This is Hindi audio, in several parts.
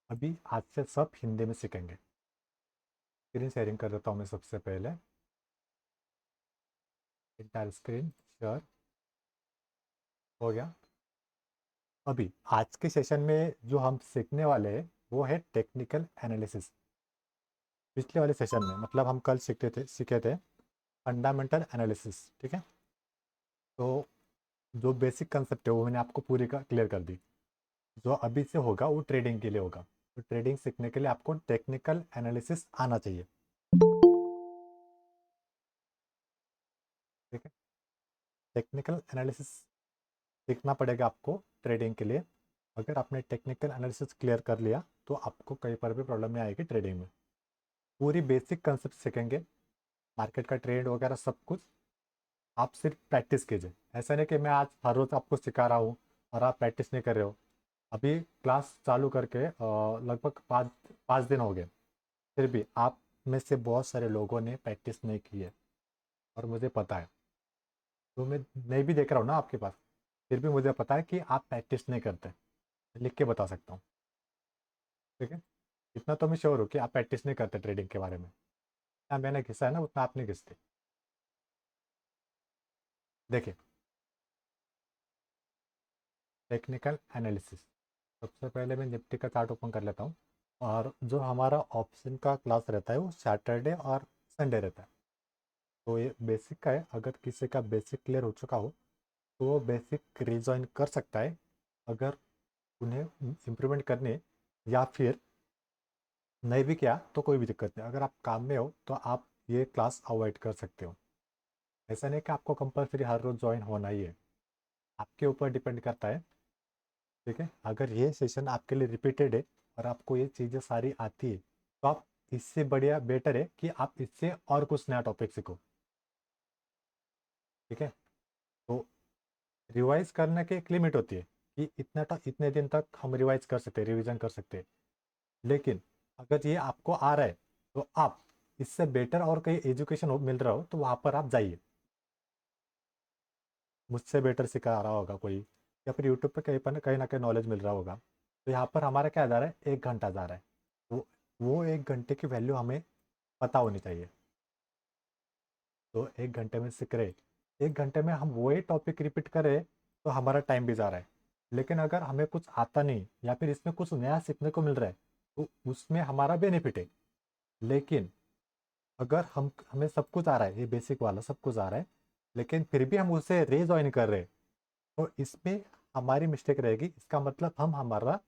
अभी आज से सब हिंदी में सीखेंगे। स्क्रीन शेयरिंग कर देता हूँ मैं सबसे पहले। इंटायर स्क्रीन शेयर हो गया। अभी आज के सेशन में जो हम सीखने वाले हैं वो है टेक्निकल एनालिसिस। पिछले वाले सेशन में मतलब हम कल सीखे थे फंडामेंटल एनालिसिस, ठीक है। तो जो बेसिक कंसेप्ट है वो मैंने आपको पूरी का क्लियर कर दी। जो अभी से होगा वो ट्रेडिंग के लिए होगा। तो ट्रेडिंग सीखने के लिए आपको टेक्निकल एनालिसिस आना चाहिए, ठीक है। टेक्निकल एनालिसिस सीखना पड़ेगा आपको ट्रेडिंग के लिए। अगर आपने टेक्निकल एनालिसिस क्लियर कर लिया तो आपको कहीं पर भी प्रॉब्लम नहीं आएगी ट्रेडिंग में। पूरी बेसिक कंसेप्ट सीखेंगे, मार्केट का ट्रेंड वगैरह सब कुछ। आप सिर्फ प्रैक्टिस कीजिए। ऐसा नहीं कि मैं आज हर रोज़ आपको सिखा रहा हूँ और आप प्रैक्टिस नहीं कर रहे हो। अभी क्लास चालू करके लगभग पाँच दिन हो गए, फिर भी आप में से बहुत सारे लोगों ने प्रैक्टिस नहीं की है और मुझे पता है। तो मैं भी देख रहा हूँ ना आपके पास, फिर भी मुझे पता है कि आप प्रैक्टिस नहीं करते। लिख के बता सकता हूँ, ठीक है। इतना तो मैं श्योर हूँ कि आप प्रैक्टिस नहीं करते ट्रेडिंग के बारे में। जितना मैंने घिसा है ना उतना आपने घिसते। देखिए, टेक्निकल एनालिसिस। सबसे पहले मैं निफ्टी का चार्ट ओपन कर लेता हूँ। और जो हमारा ऑप्शन का क्लास रहता है वो सैटरडे और संडे रहता है। तो ये बेसिक का है। अगर किसी का बेसिक क्लियर हो चुका हो तो वो बेसिक रिज्वाइन कर सकता है। अगर उन्हें इम्प्रूवमेंट करने या फिर नहीं भी किया तो कोई भी दिक्कत नहीं। अगर आप काम में हो तो आप ये क्लास अवॉइड कर सकते हो। ऐसा नहीं कि आपको कंपलसरी हर रोज़ ज्वाइन होना ही है, आपके ऊपर डिपेंड करता है, ठीक है। अगर ये सेशन आपके लिए रिपीटेड है और आपको ये चीज़ें सारी आती है तो आप इससे बढ़िया बेटर है कि आप इससे और कुछ नया टॉपिक सीखो, ठीक है। तो रिवाइज करने की एक लिमिट होती है कि इतने दिन तक हम रिवाइज कर सकते हैं, रिवीजन कर सकते हैं। लेकिन अगर ये आपको आ रहा है तो आप इससे बेटर और कहीं एजुकेशन मिल रहा हो तो वहाँ पर आप जाइए। मुझसे बेटर सिखा रहा होगा कोई, या फिर यूट्यूब पे कहीं ना कहीं नॉलेज मिल रहा होगा। तो यहाँ पर हमारा क्या जा रहा है, 1 घंटा जा रहा है। वो 1 घंटे की वैल्यू हमें पता होनी चाहिए। तो 1 घंटे में सीख रहे, 1 घंटे में हम वही टॉपिक रिपीट करें तो हमारा टाइम भी जा रहा है। लेकिन अगर हमें कुछ आता नहीं या फिर इसमें कुछ नया सीखने को मिल रहा है तो उसमें हमारा बेनिफिट है। लेकिन अगर हमें सब कुछ आ रहा है, ये बेसिक वाला सब कुछ आ रहा है, लेकिन फिर भी हम उसे रीजॉइन कर रहे हैं तो इसमें हमारी मिस्टेक रहेगी। इसका मतलब हम हमारा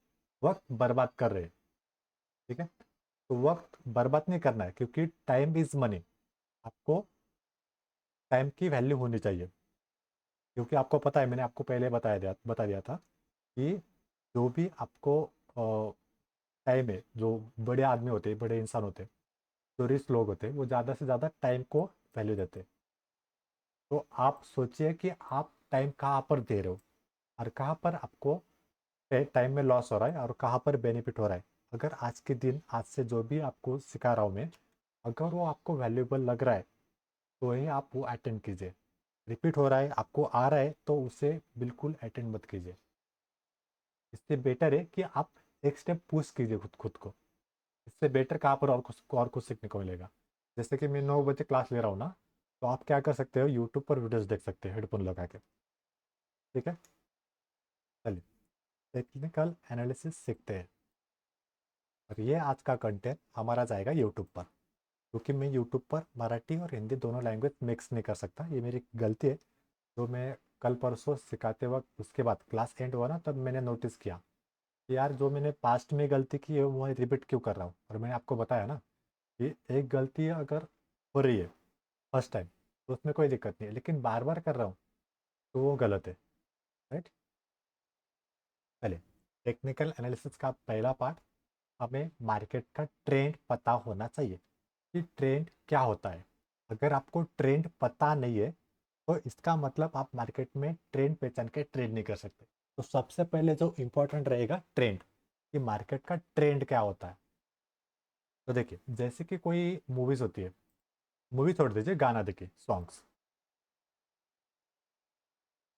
वक्त बर्बाद कर रहे हैं, ठीक है। तो वक्त बर्बाद नहीं करना है क्योंकि टाइम इज मनी। आपको टाइम की वैल्यू होनी चाहिए। क्योंकि आपको पता है, मैंने आपको पहले बता दिया था कि जो भी आपको टाइम है, जो बड़े आदमी होते हैं, बड़े इंसान होते हैं, जो रिच लोग होते हैं, वो ज़्यादा से ज़्यादा टाइम को वैल्यू देते हैं। तो आप सोचिए कि आप टाइम कहाँ पर दे रहे हो और कहाँ पर आपको टाइम में लॉस हो रहा है और कहाँ पर बेनिफिट हो रहा है। अगर आज के दिन, आज से जो भी आपको सिखा रहा हूँ मैं, अगर वो आपको वैल्यूएबल लग रहा है तो ही आप वो अटेंड कीजिए। रिपीट हो रहा है, आपको आ रहा है तो उसे बिल्कुल अटेंड मत कीजिए। इससे बेटर है कि आप एक स्टेप पुश कीजिए खुद खुद को। इससे बेटर कहाँ पर और कुछ सीखने को मिलेगा। जैसे कि मैं 9 बजे क्लास ले रहा हूँ ना, तो आप क्या कर सकते हो, यूट्यूब पर वीडियोस देख सकते हैं हेडफोन लगा के, ठीक है। चलिए, टेक्निकल एनालिसिस सीखते हैं। और ये आज का कंटेंट हमारा जाएगा यूट्यूब पर, क्योंकि मैं यूट्यूब पर मराठी और हिंदी दोनों लैंग्वेज मिक्स नहीं कर सकता। ये मेरी गलती है। जो मैं कल परसों सिखाते वक्त उसके बाद क्लास एंड हुआ ना, तब मैंने नोटिस किया कि यार जो मैंने पास्ट में गलती की है वो रिपीट क्यों कर रहा हूँ। और मैंने आपको बताया ना कि एक गलती अगर हो रही है फर्स्ट टाइम तो उसमें कोई दिक्कत नहीं है, लेकिन बार बार कर रहा हूँ तो वो गलत है, राइट। चलिए, टेक्निकल एनालिसिस का पहला पार्ट, हमें मार्केट का ट्रेंड पता होना चाहिए कि ट्रेंड क्या होता है। अगर आपको ट्रेंड पता नहीं है तो इसका मतलब आप मार्केट में ट्रेंड पहचान के ट्रेड नहीं कर सकते। तो सबसे पहले जो इंपॉर्टेंट रहेगा ट्रेंड, कि मार्केट का ट्रेंड क्या होता है। तो देखिए, जैसे कि कोई मूवीज होती है, मूवी छोड़ दीजिए, गाना देखिए, सॉन्ग्स।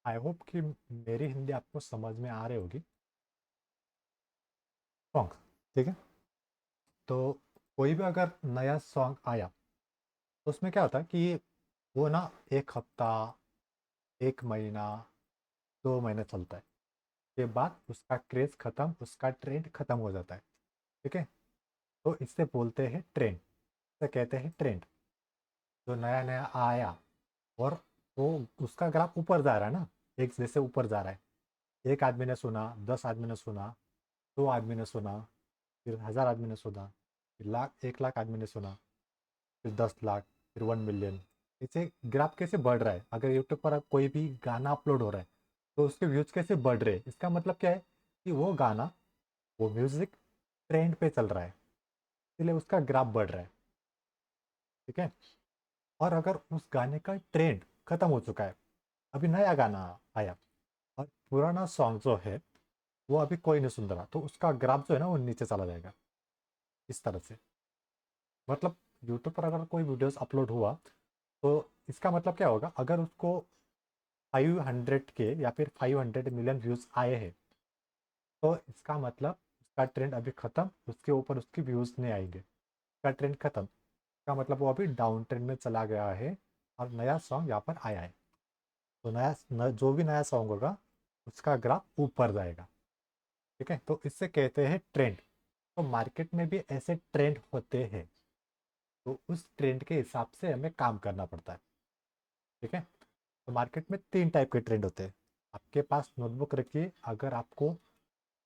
आई होप कि मेरी हिंदी आपको समझ में आ रही होगी। सॉन्ग्स, ठीक है। तो कोई भी अगर नया सॉन्ग आया तो उसमें क्या होता है कि वो ना एक हफ्ता, एक महीना, 2 महीने चलता है। के बाद उसका क्रेज खत्म, उसका ट्रेंड खत्म हो जाता है। ठीक है। तो इससे बोलते हैं ट्रेंड, इसे कहते हैं ट्रेंड। जो नया नया आया और वो उसका ग्राफ ऊपर जा रहा है ना, एक जैसे ऊपर जा रहा है। एक आदमी ने सुना, 10 आदमी ने सुना, 2 आदमी ने सुना, फिर 1000 आदमी ने सुना, फिर लाख, 1 लाख आदमी ने सुना, फिर 10 लाख, फिर 1 मिलियन। इसे ग्राफ कैसे बढ़ रहा है? अगर यूट्यूब पर कोई भी गाना अपलोड हो रहा है तो उसके व्यूज कैसे बढ़ रहे हैं? इसका मतलब क्या है कि वो गाना, वो म्यूजिक ट्रेंड पे चल रहा है, इसलिए उसका ग्राफ बढ़ रहा है। ठीक है। और अगर उस गाने का ट्रेंड खत्म हो चुका है, अभी नया गाना आया और पुराना सॉन्ग जो है वो अभी कोई नहीं सुन रहा, तो उसका ग्राफ जो है ना वो नीचे चला जाएगा। इस तरह से मतलब यूट्यूब पर अगर कोई वीडियोस अपलोड हुआ तो इसका मतलब क्या होगा, अगर उसको 500 के या फिर 500 मिलियन व्यूज आए हैं तो इसका मतलब उसका ट्रेंड अभी खत्म, उसके ऊपर उसके व्यूज नहीं आएंगे, उसका ट्रेंड खत्म। इसका मतलब वो अभी डाउन ट्रेंड में चला गया है और नया सॉन्ग यहाँ पर आया है। तो जो भी नया सॉन्ग होगा उसका ग्राफ ऊपर जाएगा। ठीक है। तो इससे कहते हैं ट्रेंड। तो मार्केट में भी ऐसे ट्रेंड होते हैं, तो उस ट्रेंड के हिसाब से हमें काम करना पड़ता है। ठीक है। तो मार्केट में 3 टाइप के ट्रेंड होते हैं। आपके पास नोटबुक रखिए,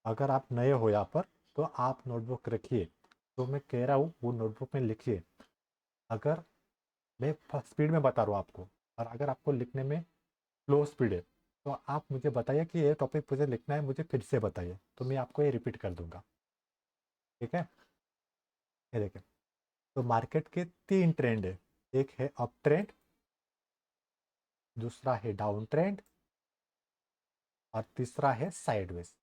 अगर आप नए हो यहाँ पर तो आप नोटबुक रखिए। तो मैं कह रहा हूँ वो नोटबुक में लिखिए। अगर मैं स्पीड में बता रहा हूँ आपको, और अगर आपको लिखने में स्लो स्पीड है तो आप मुझे बताइए कि ये टॉपिक मुझे लिखना है, मुझे फिर से बताइए, तो मैं आपको ये रिपीट कर दूंगा। ठीक है। ये देखिए, तो मार्केट के 3 ट्रेंड है। एक है अप ट्रेंड, दूसरा है डाउन ट्रेंड, और तीसरा है साइडवेज।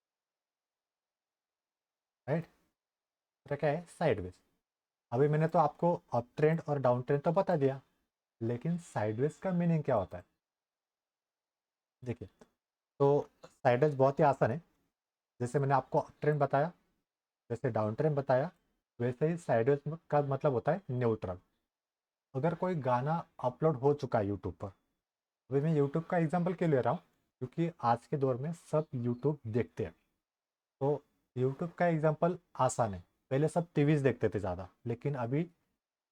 राइट। तो क्या है साइडवेज? अभी मैंने तो आपको अप ट्रेंड और डाउन ट्रेंड तो बता दिया, लेकिन साइडवेज का मीनिंग क्या होता है? देखिए, तो साइडवेज बहुत ही आसान है। जैसे मैंने आपको अप ट्रेंड बताया, जैसे डाउन ट्रेंड बताया, वैसे ही साइडवेज का मतलब होता है न्यूट्रल। अगर कोई गाना अपलोड हो चुका है यूट्यूब पर, अभी मैं यूट्यूब का एग्जांपल क्यों ले रहा हूँ, क्योंकि आज के दौर में सब यूट्यूब देखते हैं। तो यूट्यूब का एग्जांपल आसान है। पहले सब टीवीज देखते थे ज़्यादा, लेकिन अभी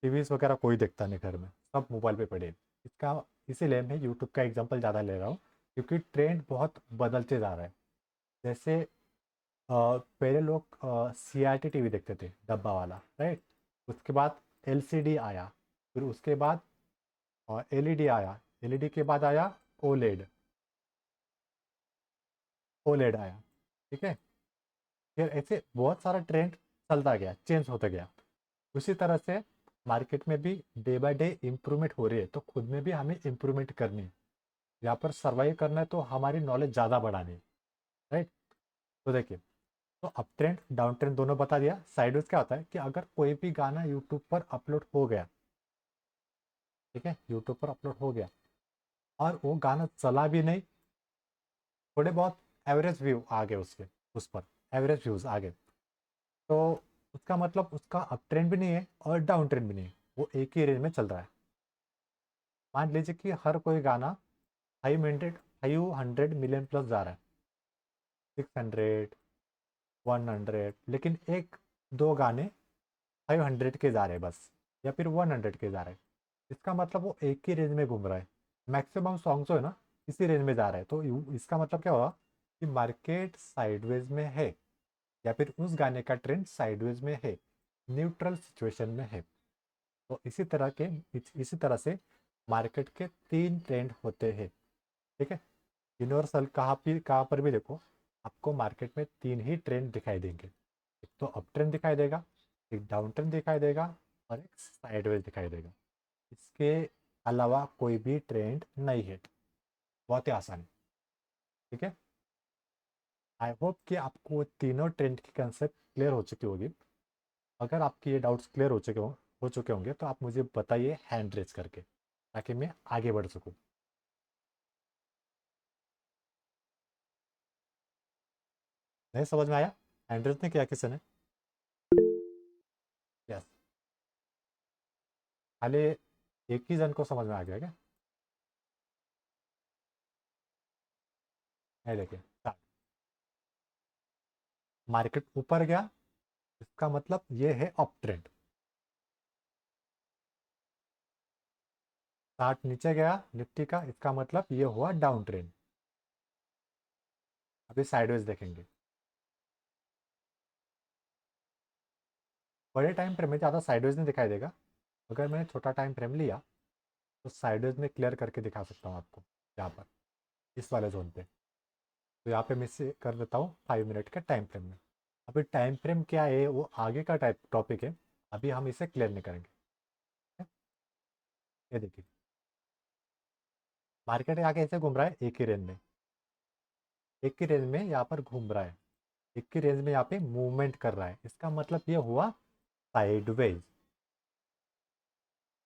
टीवीज वगैरह कोई देखता नहीं घर में, सब मोबाइल पे पड़े हैं। इसका इसीलिए मैं यूट्यूब का एग्जांपल ज़्यादा ले रहा हूँ, क्योंकि ट्रेंड बहुत बदलते जा रहा है। जैसे पहले लोग CRT टीवी देखते थे, डब्बा वाला, राइट। उसके बाद LCD आया, फिर उसके बाद LED आया, LED के बाद आया ओलेड, ओलेड आया। ठीक है। फिर ऐसे बहुत सारा ट्रेंड चलता गया, चेंज होता गया। उसी तरह से मार्केट में भी डे बाय डे इम्प्रूवमेंट हो रही है, तो खुद में भी हमें इम्प्रूवमेंट करनी है। यहाँ पर सर्वाइव करना है तो हमारी नॉलेज ज़्यादा बढ़ानी है। राइट। तो देखिए, तो अप ट्रेंड डाउन ट्रेंड दोनों बता दिया। साइडवेज क्या होता है कि अगर कोई भी गाना यूट्यूब पर अपलोड हो गया, ठीक है, यूट्यूब पर अपलोड हो गया और वो गाना चला भी नहीं, थोड़े बहुत एवरेज व्यू आ गए उसके, उस पर एवरेज व्यूज आ गए, तो उसका मतलब उसका अप ट्रेंड भी नहीं है और डाउन ट्रेंड भी नहीं है, वो एक ही रेंज में चल रहा है। मान लीजिए कि हर कोई गाना 500 मिलियन प्लस जा रहा है, 600, 100, लेकिन एक दो गाने 500 के जा रहे हैं बस, या फिर 100 के जा रहे हैं। इसका मतलब वो एक ही रेंज में घूम रहा है। मैक्सिमम सॉन्ग जो है ना इसी रेंज में जा रहा है, तो इसका मतलब क्या हुआ कि मार्केट साइडवेज में है, या फिर उस गाने का ट्रेंड साइडवेज में है, न्यूट्रल सिचुएशन में है। तो इसी तरह से मार्केट के 3 ट्रेंड होते हैं। ठीक है। यूनिवर्सल कहाँ पर भी देखो, आपको मार्केट में 3 ही ट्रेंड दिखाई देंगे। एक तो अप ट्रेंड दिखाई देगा, एक डाउन ट्रेंड दिखाई देगा, और एक साइडवेज दिखाई देगा। इसके अलावा कोई भी ट्रेंड नहीं है। बहुत ही आसान है। ठीक है। आई होप कि आपको तीनों ट्रेंड की कंसेप्ट क्लियर हो चुकी होगी। अगर आपके ये डाउट्स क्लियर हो चुके होंगे तो आप मुझे बताइए हैंड रेज करके, ताकि मैं आगे बढ़ सकूं। नहीं समझ में आया? हैंड रेज नहीं किया किसी ने? खाली एक ही जन को समझ में आ गया क्या? ये देखिए, मार्केट ऊपर गया, इसका मतलब ये है अप ट्रेंड। चार्ट नीचे गया निफ्टी का, इसका मतलब ये हुआ डाउन ट्रेंड। अभी साइडवेज देखेंगे। बड़े टाइम फ्रेम में ज़्यादा साइडवेज नहीं दिखाई देगा। अगर मैंने छोटा टाइम फ्रेम लिया तो साइडवेज में क्लियर करके दिखा सकता हूँ आपको, यहाँ पर इस वाले जोन पे। तो यहाँ पे मैं इसे कर देता हूँ 5 मिनट के टाइम फ्रेम में। अभी टाइम फ्रेम क्या है वो आगे का टाइप टॉपिक है, अभी हम इसे क्लियर नहीं करेंगे। ठीक है? ये देखिए, मार्केट आगे ऐसे घूम रहा है एक ही रेंज में, एक ही रेंज में यहाँ पर घूम रहा है, एक ही रेंज में यहाँ पे मूवमेंट कर रहा है, इसका मतलब ये हुआ साइडवेज।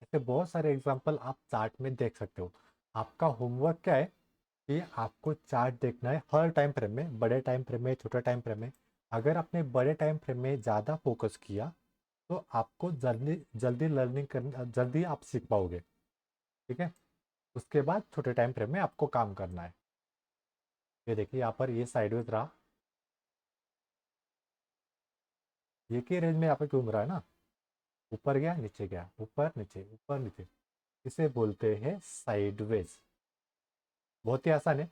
ऐसे बहुत सारे एग्जांपल आप चार्ट में देख सकते हो। आपका होमवर्क क्या है कि आपको चार्ट देखना है हर टाइम फ्रेम में, बड़े टाइम फ्रेम में, छोटे टाइम फ्रेम में। अगर आपने बड़े टाइम फ्रेम में ज़्यादा फोकस किया तो आपको जल्दी जल्दी लर्निंग करना, जल्दी आप सीख पाओगे। ठीक है, उसके बाद छोटे टाइम फ्रेम में आपको काम करना है। ये देखिए यहाँ पर ये साइडवेज रहा, ये की रेंज में यहाँ पर घूम रहा है ना, ऊपर गया नीचे गया, ऊपर नीचे ऊपर नीचे, इसे बोलते हैं साइडवेज। बहुत ही आसान है।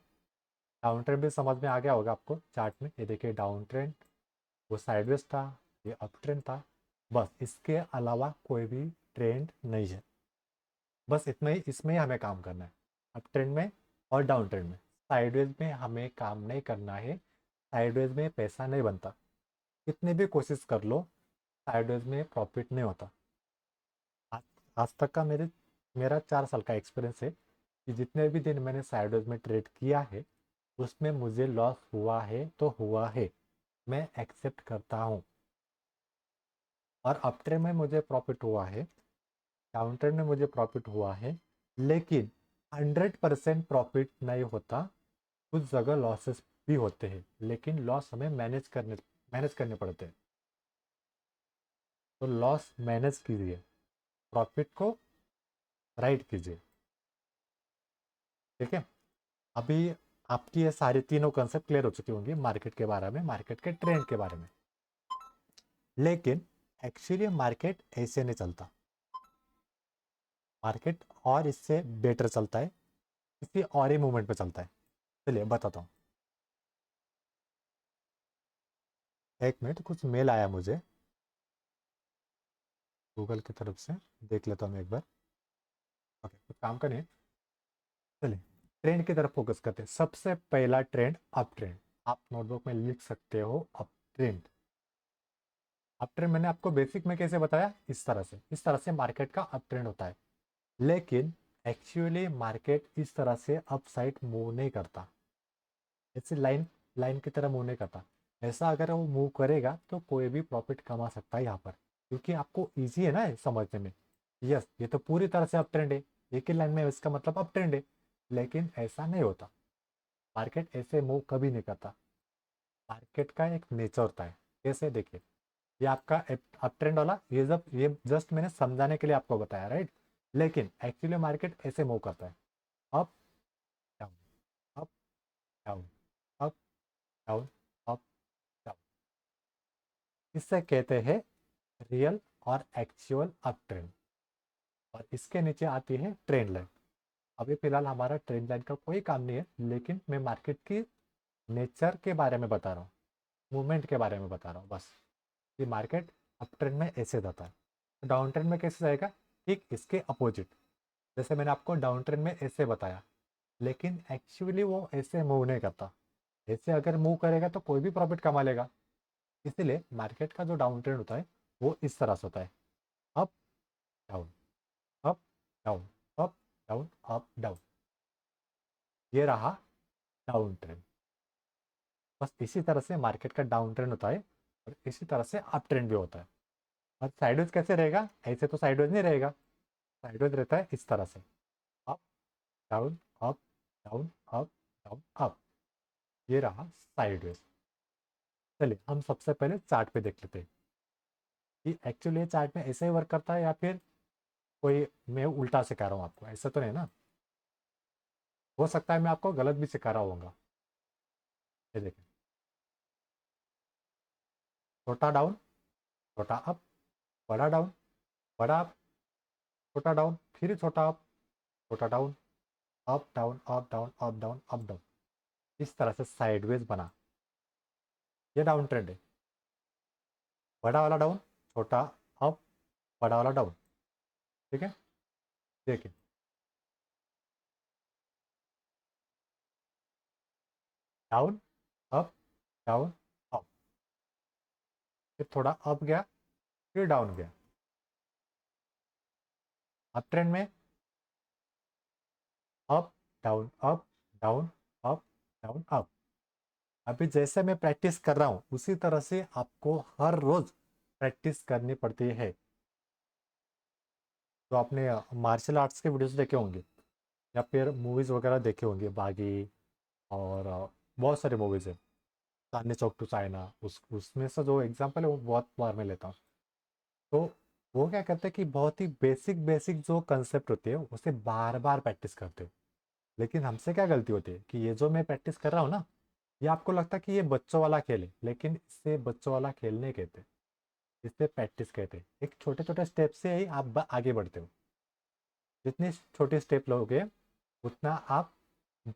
डाउन ट्रेंड भी समझ में आ गया होगा आपको चार्ट में, ये देखिए डाउन ट्रेंड, वो साइडवेज था, ये अप ट्रेंड था। बस इसके अलावा कोई भी ट्रेंड नहीं है। बस इतना ही, इसमें ही हमें काम करना है, अप ट्रेंड में और डाउन ट्रेंड में। साइडवेज में हमें काम नहीं करना है, साइडवेज में पैसा नहीं बनता। कितनी भी कोशिश कर लो, साइडवेज में प्रॉफिट नहीं होता। आज आज तक का मेरा 4 साल का एक्सपीरियंस है कि जितने भी दिन मैंने साइडवेज में ट्रेड किया है उसमें मुझे लॉस हुआ है तो हुआ है, मैं एक्सेप्ट करता हूँ। और अप ट्रेंड में मुझे प्रॉफिट हुआ है, डाउन ट्रेंड में मुझे प्रॉफिट हुआ है, लेकिन 100% प्रॉफिट नहीं होता। कुछ जगह लॉसेस भी होते हैं, लेकिन लॉस हमें मैनेज करने पड़ते हैं। तो लॉस मैनेज कीजिए, प्रॉफिट को राइट कीजिए। ठीक है, अभी आपकी ये सारे तीनों कंसेप्ट क्लियर हो चुकी होंगी, मार्केट के बारे में, मार्केट के ट्रेंड के बारे में। लेकिन एक्चुअली मार्केट ऐसे नहीं चलता, मार्केट और इससे बेटर चलता है, किसी और ही मूवमेंट पे चलता है। चलिए बताता हूँ। एक मिनट, कुछ मेल आया मुझे गूगल की तरफ से, देख लेता हूँ मैं एक बार। ओके, कुछ काम का नहीं है। चलिए ट्रेंड की तरफ फोकस करते हैं। सबसे पहला ट्रेंड अप ट्रेंड, आप नोटबुक में लिख सकते हो अप ट्रेंड। अप ट्रेंड मैंने आपको बेसिक में कैसे बताया, इस तरह से मार्केट का अप ट्रेंड होता है। लेकिन एक्चुअली मार्केट इस तरह से अप साइड मूव नहीं करता, ऐसे लाइन लाइन की तरह मूव नहीं करता। ऐसा अगर वो मूव करेगा तो कोई भी प्रॉफिट कमा सकता है यहाँ पर, क्योंकि आपको इजी है ना ये समझने में। यस, ये तो पूरी तरह से अप ट्रेंड है, एक ही लाइन में, इसका मतलब अप ट्रेंड है। लेकिन ऐसा नहीं होता, मार्केट ऐसे मूव कभी नहीं करता। मार्केट का एक नेचर होता है। कैसे, देखिए, ये आपका अप ट्रेंड वाला, ये जस्ट मैंने समझाने के लिए आपको बताया, राइट। लेकिन एक्चुअली मार्केट ऐसे मूव करता है, up down, up down, up down, up down. इससे कहते हैं रियल और एक्चुअल अप ट्रेंड। और इसके नीचे आती है ट्रेंड लाइन। अभी फिलहाल हमारा ट्रेंड लाइन का कोई काम नहीं है, लेकिन मैं मार्केट की नेचर के बारे में बता रहा हूँ, मूवमेंट के बारे में बता रहा हूँ बस। कि मार्केट अप ट्रेंड में ऐसे जाता है, डाउन ट्रेंड में कैसे जाएगा, ठीक इसके अपोजिट। जैसे मैंने आपको डाउन ट्रेंड में ऐसे बताया, लेकिन एक्चुअली वो ऐसे मूव नहीं करता। ऐसे अगर मूव करेगा तो कोई भी प्रॉफिट कमा लेगा। इसीलिए मार्केट का जो डाउन ट्रेंड होता है वो इस तरह से होता है, up down, up down, up down, up down. ये रहा डाउन ट्रेंड। बस इसी तरह से मार्केट का डाउन ट्रेंड होता है, और इसी तरह से अप ट्रेंड भी होता है। और साइडवेज कैसे रहेगा, ऐसे तो साइडवेज नहीं रहेगा, साइडवेज रहता है इस तरह से, up down, up down, up down, up. ये रहा साइडवेज। चलिए हम सबसे पहले चार्ट पे देख लेते हैं कि एक्चुअली ये चार्ट में ऐसे ही वर्क करता है या फिर कोई मैं उल्टा सिखा रहा हूँ आपको, ऐसा तो नहीं ना। हो सकता है मैं आपको गलत भी सिखा रहा होऊंगा। ये देखिए, छोटा डाउन, छोटा अप, बड़ा डाउन, बड़ा अप, छोटा डाउन, फिर छोटा अप, छोटा down, up down up down up down up down. इस तरह से साइडवेज बना, ये डाउन ट्रेंड है। बड़ा वाला डाउन, छोटा अप, बड़ा वाला डाउन। ठीक है, देखिए, डाउन, अप, डाउन, अप, फिर थोड़ा अप गया, फिर डाउन गया। अप ट्रेंड में up, down, up, down, up, down, up. अभी जैसे मैं प्रैक्टिस कर रहा हूँ उसी तरह से आपको हर रोज प्रैक्टिस करनी पड़ती है। तो आपने मार्शल आर्ट्स के वीडियोस देखे होंगे, या फिर मूवीज वगैरह देखे होंगे, बागी और बहुत सारी मूवीज है, चांदनी चौक टू चाइना, उस उसमें से जो एग्जांपल है वो बहुत बार मैं लेता हूँ। तो वो क्या करते हैं कि बहुत ही बेसिक बेसिक जो कंसेप्ट होते हैं उसे बार बार प्रैक्टिस करते हो। लेकिन हमसे क्या गलती होती है कि ये जो मैं प्रैक्टिस कर रहा हूँ ना, ये आपको लगता है कि ये बच्चों वाला खेल है, लेकिन इसे बच्चों वाला खेल नहीं कहते, इसे प्रैक्टिस कहते हैं। एक छोटे छोटे स्टेप से ही आप आगे बढ़ते हो। जितनी छोटी स्टेप लोगे उतना आप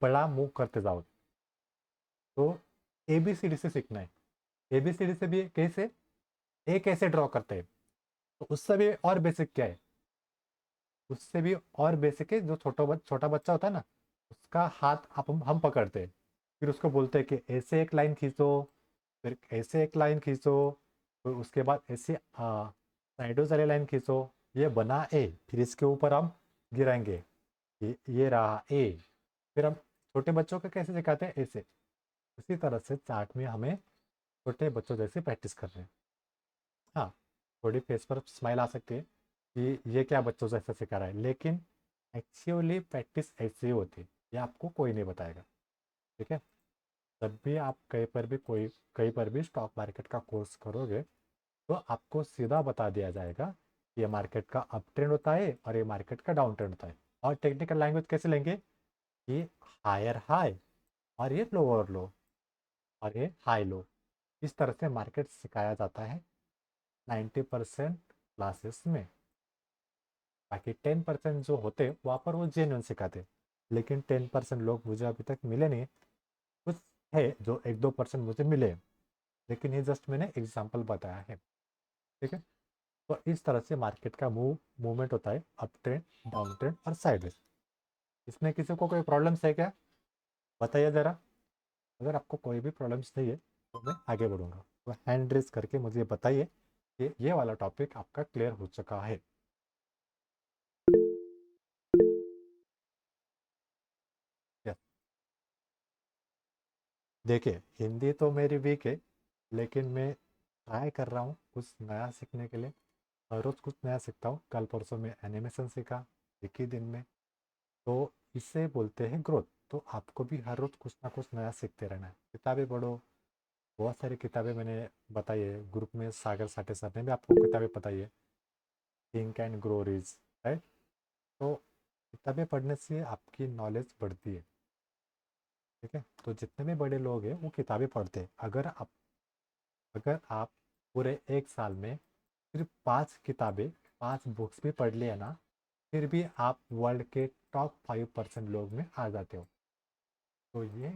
बड़ा मूव करते जाओगे। तो ABCD से सीखना है। ABCD से भी कैसे, ए कैसे ड्रॉ करते हैं, तो उससे भी और बेसिक क्या है, उससे भी और बेसिक है, जो छोटा बच्चा होता है ना, उसका हाथ आप हम पकड़ते हैं, फिर उसको बोलते हैं कि ऐसे एक लाइन खींचो, फिर ऐसे एक लाइन खींचो, फिर उसके बाद ऐसे साइडों वाली लाइन खींचो, ये बना ए, फिर इसके ऊपर हम गिराएंगे, ये रहा ए। फिर हम छोटे बच्चों को कैसे सिखाते हैं, ऐसे। उसी तरह से चार्ट में हमें छोटे बच्चों जैसे प्रैक्टिस कर रहे हैं। हाँ, थोड़ी फेस पर स्माइल आ सकती है कि ये क्या बच्चों जैसा सिखा रहा है, लेकिन एक्चुअली प्रैक्टिस ऐसी ही होती है, ये आपको कोई नहीं बताएगा। ठीक है, जब भी आप कहीं पर भी स्टॉक मार्केट का कोर्स करोगे तो आपको सीधा बता दिया जाएगा ये मार्केट का अप ट्रेंड होता है और ये मार्केट का डाउन ट्रेंड होता है। और टेक्निकल लैंग्वेज कैसे लेंगे, ये हायर हाई और ये लोअर लो और ये हाई लो। इस तरह से मार्केट सिखाया जाता है 90% क्लासेस में। बाकी 10% जो होते वहाँ पर वो जेन्युइन सिखाते, लेकिन 10% लोग मुझे अभी तक मिले नहीं। कुछ है जो 1-2% मुझे मिले, लेकिन ये जस्ट मैंने एग्जाम्पल बताया है। ठीक है, तो इस तरह से मार्केट का मूवमेंट होता है, अप ट्रेंड, डाउन ट्रेंड और साइडवेज। इसमें किसी को कोई प्रॉब्लम्स है क्या, बताइए ज़रा। अगर आपको कोई भी प्रॉब्लम्स नहीं है तो मैं आगे बढ़ूंगा, तो हैंड रेज करके मुझे बताइए कि ये वाला टॉपिक आपका क्लियर हो चुका है। यस, देखिए, हिंदी तो मेरी वीक है, लेकिन मैं ट्राई कर रहा हूँ कुछ नया सीखने के लिए। हर रोज़ कुछ नया सीखता हूँ। कल परसों में एनिमेशन सीखा, एक ही दिन में। तो इसे बोलते हैं ग्रोथ। तो आपको भी हर रोज़ कुछ ना कुछ नया सीखते रहना है। किताबें पढ़ो, बहुत सारी किताबें मैंने बताई है ग्रुप में, सागर साठे सर ने भी आपको किताबें बताई है, think and grow rich, right. तो किताबें पढ़ने से आपकी नॉलेज बढ़ती है। ठीक है, तो जितने भी बड़े लोग हैं वो किताबें पढ़ते हैं। अगर आप पूरे एक साल में सिर्फ 5 किताबें, 5 बुक्स भी पढ़ लिया ना, फिर भी आप वर्ल्ड के टॉप 5% लोग में आ जाते हो। तो ये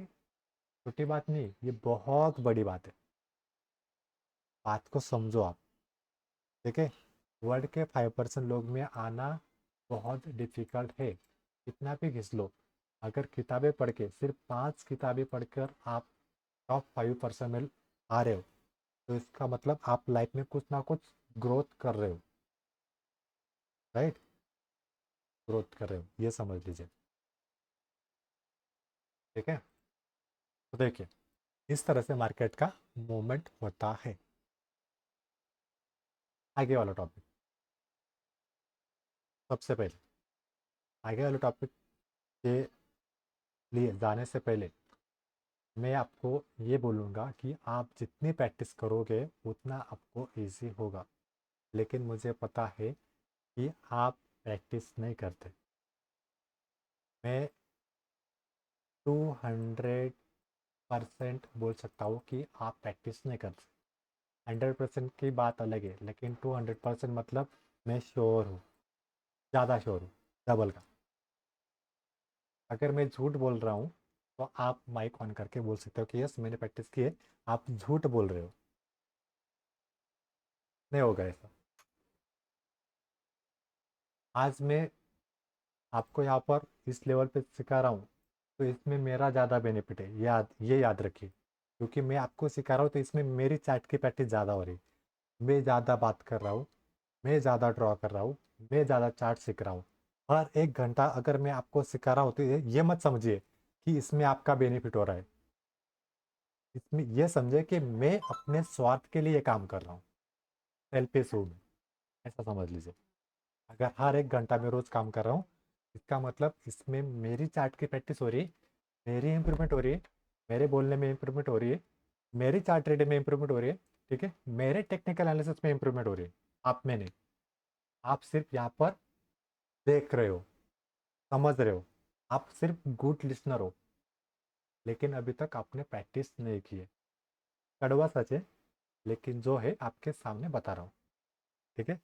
छोटी बात नहीं, ये बहुत बड़ी बात है। बात को समझो आप। ठीक है, वर्ल्ड के 5% लोग में आना बहुत डिफिकल्ट है, कितना भी घिस लो। अगर किताबें पढ़ के, सिर्फ 5 किताबें पढ़कर आप टॉप 5% में आ रहे हो, तो इसका मतलब आप लाइफ में कुछ ना कुछ ग्रोथ कर रहे हो, राइट। ग्रोथ कर रहे हो, ये समझ लीजिए। ठीक है, तो देखिए, इस तरह से मार्केट का मूवमेंट होता है। आगे वाला टॉपिक, सबसे पहले आगे वाले टॉपिक के लिए जाने से पहले मैं आपको ये बोलूँगा कि आप जितनी प्रैक्टिस करोगे उतना आपको इजी होगा। लेकिन मुझे पता है कि आप प्रैक्टिस नहीं करते। मैं 200% बोल सकता हूँ कि आप प्रैक्टिस नहीं करते। 100% की बात अलग है, लेकिन 200% मतलब मैं श्योर हूँ, ज़्यादा श्योर हूँ, डबल का। अगर मैं झूठ बोल रहा हूँ तो आप माइक ऑन करके बोल सकते हो कि यस मैंने प्रैक्टिस की है, आप झूठ बोल रहे हो। नहीं होगा ऐसा। आज मैं आपको यहाँ पर इस लेवल पे सिखा रहा हूँ तो इसमें मेरा ज़्यादा बेनिफिट है, ये याद रखिए। क्योंकि मैं आपको सिखा रहा हूँ तो इसमें मेरी चैट की प्रैक्टिस ज़्यादा हो रही, मैं ज़्यादा बात कर रहा हूँ, मैं ज़्यादा ड्रॉ कर रहा हूँ, मैं ज़्यादा चार्ट सीख रहा हूँ। हर एक घंटा अगर मैं आपको सिखा रहा हूँ तो ये मत समझिए कि इसमें आपका बेनिफिट हो रहा है। इसमें यह समझे कि मैं अपने स्वार्थ के लिए काम कर रहा हूँ, सेल्फिश हूँ मैं, ऐसा समझ लीजिए। अगर हर एक घंटा में रोज काम कर रहा हूँ, इसका मतलब इसमें मेरी चार्ट की प्रैक्टिस हो रही है, मेरी इंप्रूवमेंट हो रही है, मेरे बोलने में इंप्रूवमेंट हो रही है, मेरी चार्ट रीडिंग में इंप्रूवमेंट हो रही है, ठीक है, मेरे टेक्निकल एनालिसिस में इंप्रूवमेंट हो रही है। आप में नहीं, आप सिर्फ यहाँ पर देख रहे हो, समझ रहे हो, आप सिर्फ गुड लिसनर हो, लेकिन अभी तक आपने प्रैक्टिस नहीं की है। कड़वा सच है, लेकिन जो है आपके सामने बता रहा हूँ। ठीक है,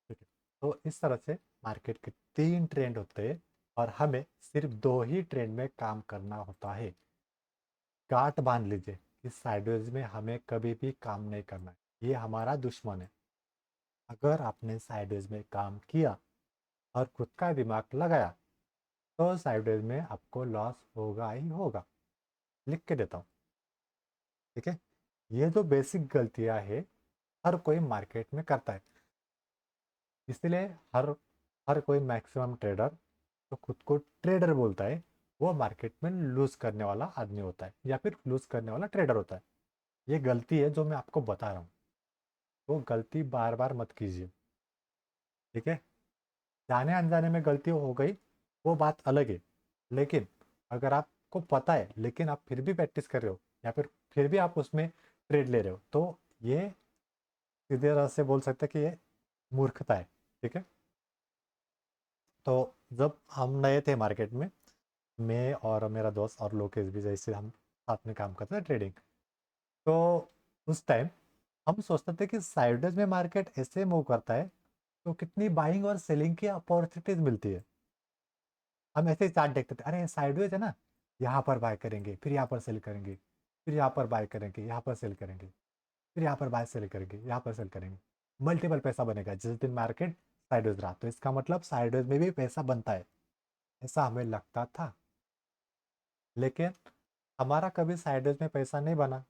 ठीक है। तो इस तरह से मार्केट के 3 ट्रेंड होते हैं और हमें सिर्फ 2 ही ट्रेंड में काम करना होता है। गांठ बांध लीजिए कि साइडवेज में हमें कभी भी काम नहीं करना है, ये हमारा दुश्मन है। अगर आपने साइडवेज में काम किया और खुद का दिमाग लगाया तो साइडवेज में आपको लॉस होगा ही होगा। लिख के देता हूँ, ठीक है। ये जो बेसिक गलतियां है हर कोई मार्केट में करता है, इसलिए हर हर कोई मैक्सिमम ट्रेडर तो खुद को ट्रेडर बोलता है, वो मार्केट में लूज करने वाला आदमी होता है या फिर लूज करने वाला ट्रेडर होता है। ये गलती है जो मैं आपको बता रहा हूँ, वो गलती बार बार मत कीजिए, ठीक है। जाने अनजाने में गलती हो गई वो बात अलग है, लेकिन अगर आपको पता है लेकिन आप फिर भी प्रैक्टिस कर रहे हो या फिर भी आप उसमें ट्रेड ले रहे हो तो ये सीधे तरह से बोल सकते हैं कि ये मूर्खता है, ठीक है। तो जब हम नए थे मार्केट में, मैं और मेरा दोस्त और लोकेश भी, जैसे हम साथ में काम करते थे ट्रेडिंग, तो उस टाइम हम सोचते थे कि साइडवेज में मार्केट ऐसे मूव करता है तो कितनी बाइंग और सेलिंग की अपॉर्चुनिटीज मिलती है। हम ऐसे ही चार्ट देखते थे, अरे साइडवेज है ना, यहाँ पर बाय करेंगे, फिर यहाँ पर सेल करेंगे, फिर यहाँ पर बाय करेंगे, यहाँ पर सेल करेंगे, फिर यहाँ पर बाय सेल करेंगे, यहाँ पर सेल करेंगे, मल्टीपल पैसा बनेगा जिस दिन मार्केट साइडवेज रहा, तो इसका मतलब साइडवेज में भी पैसा बनता है, ऐसा हमें लगता था। लेकिन हमारा कभी साइडवेज में पैसा नहीं बना,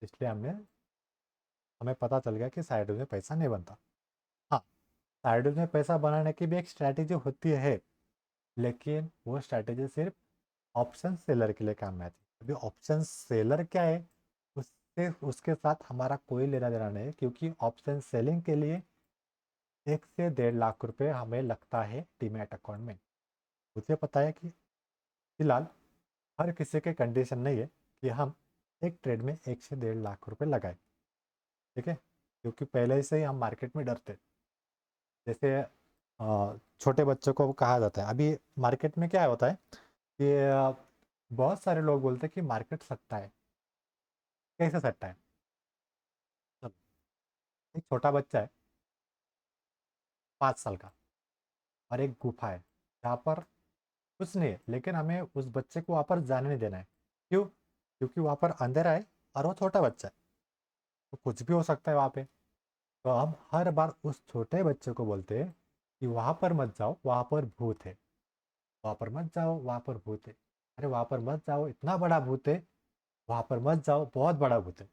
इसलिए हमें पता चल गया कि साइडवेज में पैसा नहीं बनता। हाँ, साइडवेज में पैसा बनाने की भी एक स्ट्रैटेजी होती है, लेकिन वो स्ट्रैटेजी सिर्फ ऑप्शन सेलर के लिए काम में आती है। अभी ऑप्शन सेलर क्या है, उससे उसके साथ हमारा कोई लेना देना नहीं है, क्योंकि ऑप्शन सेलिंग के लिए 1 से 1.5 लाख रुपए हमें लगता है डीमैट अकाउंट में। मुझे पता है कि फिलहाल हर किसी के कंडीशन नहीं है कि हम एक ट्रेड में 1 से 1.5 लाख रुपए लगाए, ठीक है, क्योंकि पहले से ही हम मार्केट में डरते। जैसे छोटे बच्चों को कहा जाता है, अभी मार्केट में क्या होता है कि बहुत सारे लोग बोलते हैं कि मार्केट सट्टा है। कैसे सट्टा है? चलो, एक छोटा बच्चा है 5 साल का, और एक गुफा है जहाँ पर कुछ नहीं है, लेकिन हमें उस बच्चे को वहाँ पर जाने नहीं देना है। क्यों? क्योंकि वहाँ पर अंधेरा है और वो छोटा बच्चा है, तो कुछ भी हो सकता है वहाँ पे। तो हम हर बार उस छोटे बच्चे को बोलते हैं कि वहाँ पर मत जाओ, वहाँ पर भूत है, वहाँ पर मत जाओ, वहाँ पर भूत है। अरे वहाँ पर मत जाओ, इतना बड़ा भूत है, वहाँ पर मत जाओ, बहुत बड़ा भूत है।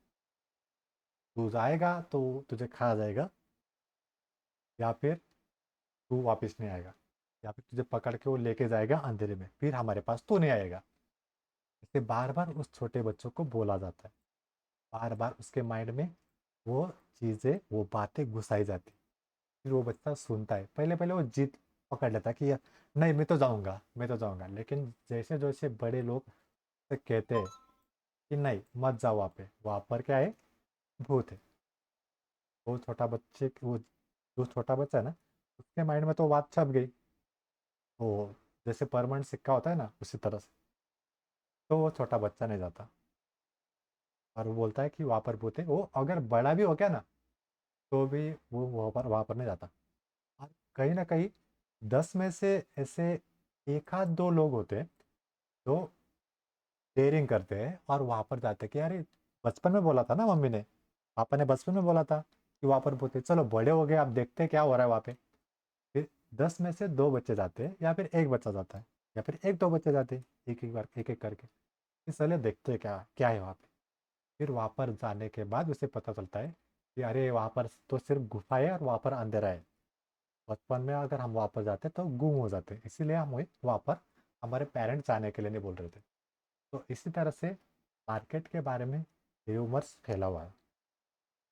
तू जाएगा तो तुझे खा जाएगा, या फिर तू वापस नहीं आएगा, या फिर तुझे पकड़ के वो लेके जाएगा अंधेरे में, फिर हमारे पास तू नहीं आएगा। इसे बार बार उस छोटे बच्चों को बोला जाता है, बार बार उसके माइंड में वो चीज़ें, वो बातें घुसाई जाती। फिर वो बच्चा सुनता है, पहले पहले वो जीत पकड़ लेता है कि यार नहीं मैं तो जाऊंगा, मैं तो जाऊंगा, लेकिन जैसे जैसे बड़े लोग से कहते हैं कि नहीं मत जाओ वहाँ पे, वहाँ पर क्या है, भूत है, वो छोटा बच्चे वो जो छोटा बच्चा है ना, उसके माइंड में तो बात छप गई। वो जैसे परमानेंट सिक्का होता है ना, उसी तरह से। तो वो छोटा बच्चा नहीं जाता, और वो बोलता है कि वहाँ पर भूत है। वो अगर बड़ा भी हो गया ना, तो भी वो वहाँ पर नहीं जाता। और कहीं ना कहीं 10 में से ऐसे एक आध दो लोग होते हैं जो डेयरिंग करते हैं और वहाँ पर जाते हैं कि अरे, बचपन में बोला था ना मम्मी ने, पापा ने बचपन में बोला था कि वहाँ पर भूत है, चलो बड़े हो गए, आप देखते हैं क्या हो रहा है वहाँ पे। फिर 10 में से दो बच्चे जाते हैं, या फिर एक बच्चा जाता है, या फिर एक दो बच्चे जाते हैं, एक एक बार एक एक करके। फिर चले देखते हैं क्या क्या है वहाँ पे। फिर वहाँ पर जाने के बाद उसे पता चलता है कि अरे, वहाँ पर तो सिर्फ गुफा है और वहाँ पर अंधेरा है। बचपन में अगर हम वहाँ पर जाते तो गुम हो जाते, इसीलिए हम वहाँ पर हमारे पेरेंट्स आने के लिए नहीं बोल रहे थे। तो इसी तरह से मार्केट के बारे में र्यूमर्स फैला हुआ है।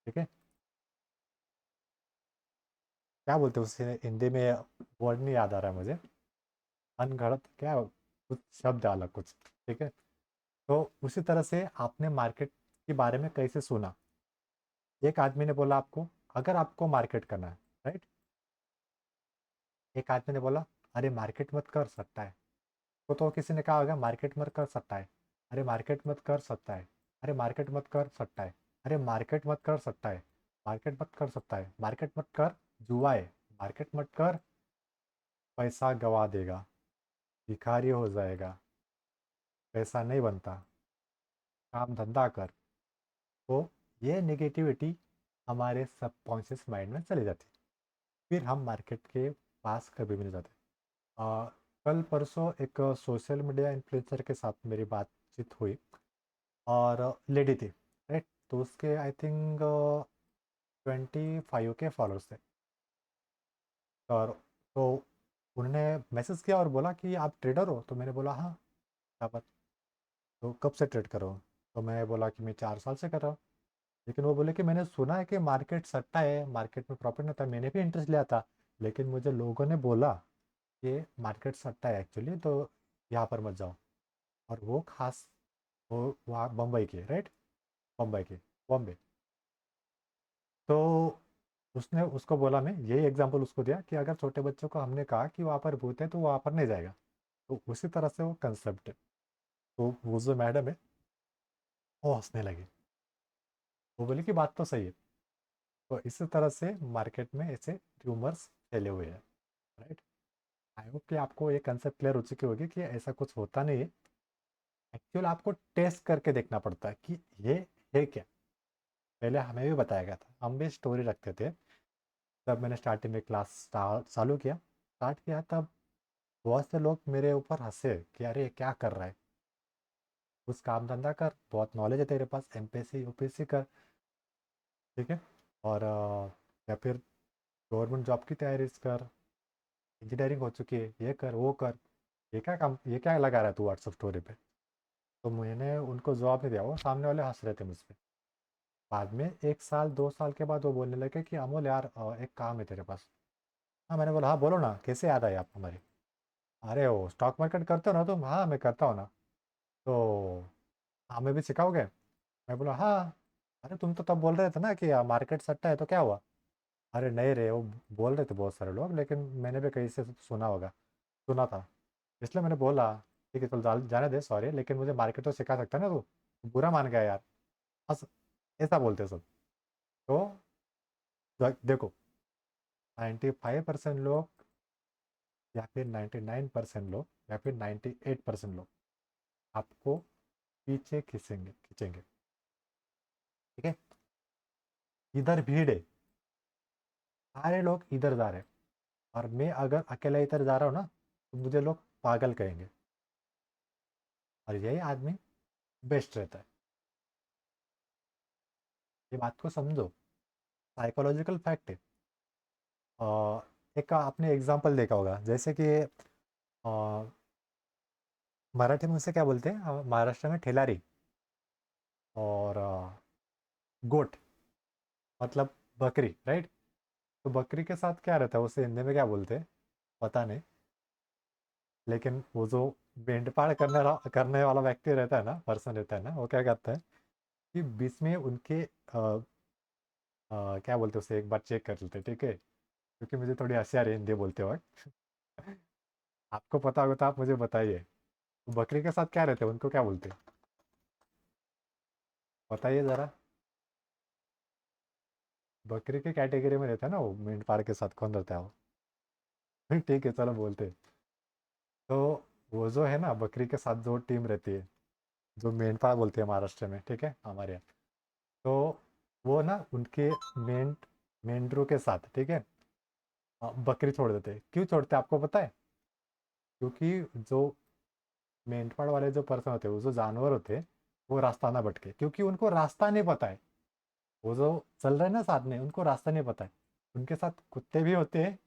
ठीक है। क्या बोलते हैं उसे हिंदी में, वर्ड नहीं याद आ रहा है मुझे। अनगढ़त क्या, कुछ शब्द अलग कुछ। ठीक है। तो उसी तरह से आपने मार्केट के बारे में कैसे सुना। एक आदमी ने बोला आपको, अगर आपको मार्केट करना है, राइट। एक आदमी ने बोला, अरे मार्केट मत कर सकता है। तो किसी ने कहा होगा मार्केट मत कर सकता है, अरे मार्केट मत कर सकता है, अरे मार्केट मत कर सकता है, अरे मार्केट मत कर सकता है, मार्केट मत कर सकता है, मार्केट मत कर, जुआ है, मार्केट मत कर, पैसा गवा देगा, भिखारी हो जाएगा, पैसा नहीं बनता, काम धंधा कर। तो ये नेगेटिविटी हमारे सबकॉन्शियस माइंड में चली जाती। फिर हम मार्केट के पास कभी भी नहीं जाते। कल परसों एक सोशल मीडिया इन्फ्लुएंसर के साथ मेरी बातचीत हुई, और लेडी थी, राइट। तो उसके आई थिंक 25 के फॉलोअर्स थे। और तो उन्होंने मैसेज किया और बोला कि आप ट्रेडर हो, तो मैंने बोला हाँ। क्या बात, तो कब से ट्रेड कर रहा हूँ। तो मैं बोला कि मैं 4 साल से कर रहा हूँ। लेकिन वो बोले कि मैंने सुना है कि मार्केट सट्टा है, मार्केट में प्रॉफिट नहीं होता, मैंने भी इंटरेस्ट लिया था, लेकिन मुझे लोगों ने बोला कि मार्केट सट्टा है एक्चुअली, तो यहाँ पर मत जाओ। और वो खास, वो वहाँ बम्बई के, राइट, बम्बई के, बॉम्बे। तो उसने उसको बोला, मैं यही एग्जांपल उसको दिया कि अगर छोटे बच्चों को हमने कहा कि वहाँ पर भूत है तो वहाँ पर नहीं जाएगा। तो उसी तरह से वो कंसेप्ट है। तो वो जो मैडम है, वो हंसने लगी। वो बोली कि बात तो सही है। तो इसी तरह से मार्केट में ऐसे र्यूमर्स फैले हुए हैं, राइट। आई होप कि आपको ये कंसेप्ट क्लियर हो चुकी होगी कि ऐसा कुछ होता नहीं है। एक्चुअल आपको टेस्ट करके देखना पड़ता है कि ये है क्या। पहले हमें भी बताया गया था, हम भी स्टोरी रखते थे। तब मैंने स्टार्टिंग में क्लास चालू किया, स्टार्ट किया, तब बहुत से लोग मेरे ऊपर हंसे कि अरे ये क्या कर रहा है, कुछ काम धंधा कर, बहुत नॉलेज है तेरे पास, एमपीएससी यूपीएससी कर। ठीक है। और या फिर गवर्नमेंट जॉब की तैयारी कर, इंजीनियरिंग हो चुकी है, ये कर वो कर, ये क्या काम, ये क्या लगा रहा है तू व्हाट्सअप स्टोरी पे। तो मैंने उनको जवाब नहीं दिया, वो सामने वाले हंस रहे थे मुझ पे। बाद में 1 साल 2 साल के बाद वो बोलने लगे कि अमोल यार, एक काम है तेरे पास। हाँ, मैंने बोला हाँ बोलो ना, कैसे याद आई आप हमारी। अरे वो स्टॉक मार्केट करते हो ना तुम, हाँ मैं करता हूँ ना। तो हमें भी सिखाओगे। मैं बोला हाँ। अरे तुम तो तब बोल रहे थे ना कि मार्केट सट्टा है, तो क्या हुआ। अरे नहीं रे, वो बोल रहे थे बहुत सारे लोग, लेकिन मैंने भी कहीं से सुना होगा, सुना था, इसलिए मैंने बोला। ठीक है चल, जाने दे, सॉरी, लेकिन मुझे मार्केट तो सिखा सकता है ना तू बुरा मान गया यार। बस ऐसा बोलते सब। तो देखो, 95% लोग, या फिर 99% लोग, या फिर 98% लोग आपको पीछे खींचेंगे खींचेंगे। ठीक है। इधर भीड़ है, सारे लोग इधर जा रहे हैं, और मैं अगर अकेला इधर जा रहा हूँ ना, तो मुझे लोग पागल कहेंगे। और यही आदमी बेस्ट रहता है। ये बात को समझो, साइकोलॉजिकल फैक्ट है। एक आपने एग्जांपल देखा होगा, जैसे कि मराठी में उसे क्या बोलते हैं, महाराष्ट्र में ठेलारी, और गोट मतलब बकरी, राइट। तो बकरी के साथ क्या रहता है, उसे हिंदी में क्या बोलते हैं पता नहीं, लेकिन वो जो भेंड़ करने वाला व्यक्ति रहता है ना, पर्सन रहता है ना, वो क्या करता है कि बीच में उनके क्या बोलते हैं उसे, एक बार चेक कर लेते, ठीक है, क्योंकि मुझे थोड़ी हंसी आ रही है हिंदी बोलते वक्त। आपको पता होगा तो आप मुझे बताइए, बकरी के साथ क्या रहते हैं, उनको क्या बोलते हैं, बताइए ज़रा। बकरी की कैटेगरी में रहता है ना वो, मेंढपाल के साथ कौन रहता है वो? ठीक है चलो बोलते हैं। तो वो जो है ना, बकरी के साथ जो टीम रहती है, जो मेंढपाल बोलते हैं महाराष्ट्र में, ठीक है, हमारे यहाँ, तो वो ना उनके मेंढरों के साथ, ठीक है, बकरी छोड़ देते हैं। क्यों छोड़ते हैं आपको पता है? क्योंकि जो मेंढपाल वाले जो पर्सन होते हैं, वो जो जानवर होते हैं, वो रास्ता ना भटके, क्योंकि उनको रास्ता नहीं पता है। वो जो चल रहे हैं ना साथ में, उनको रास्ता नहीं पता है। उनके साथ कुत्ते भी होते हैं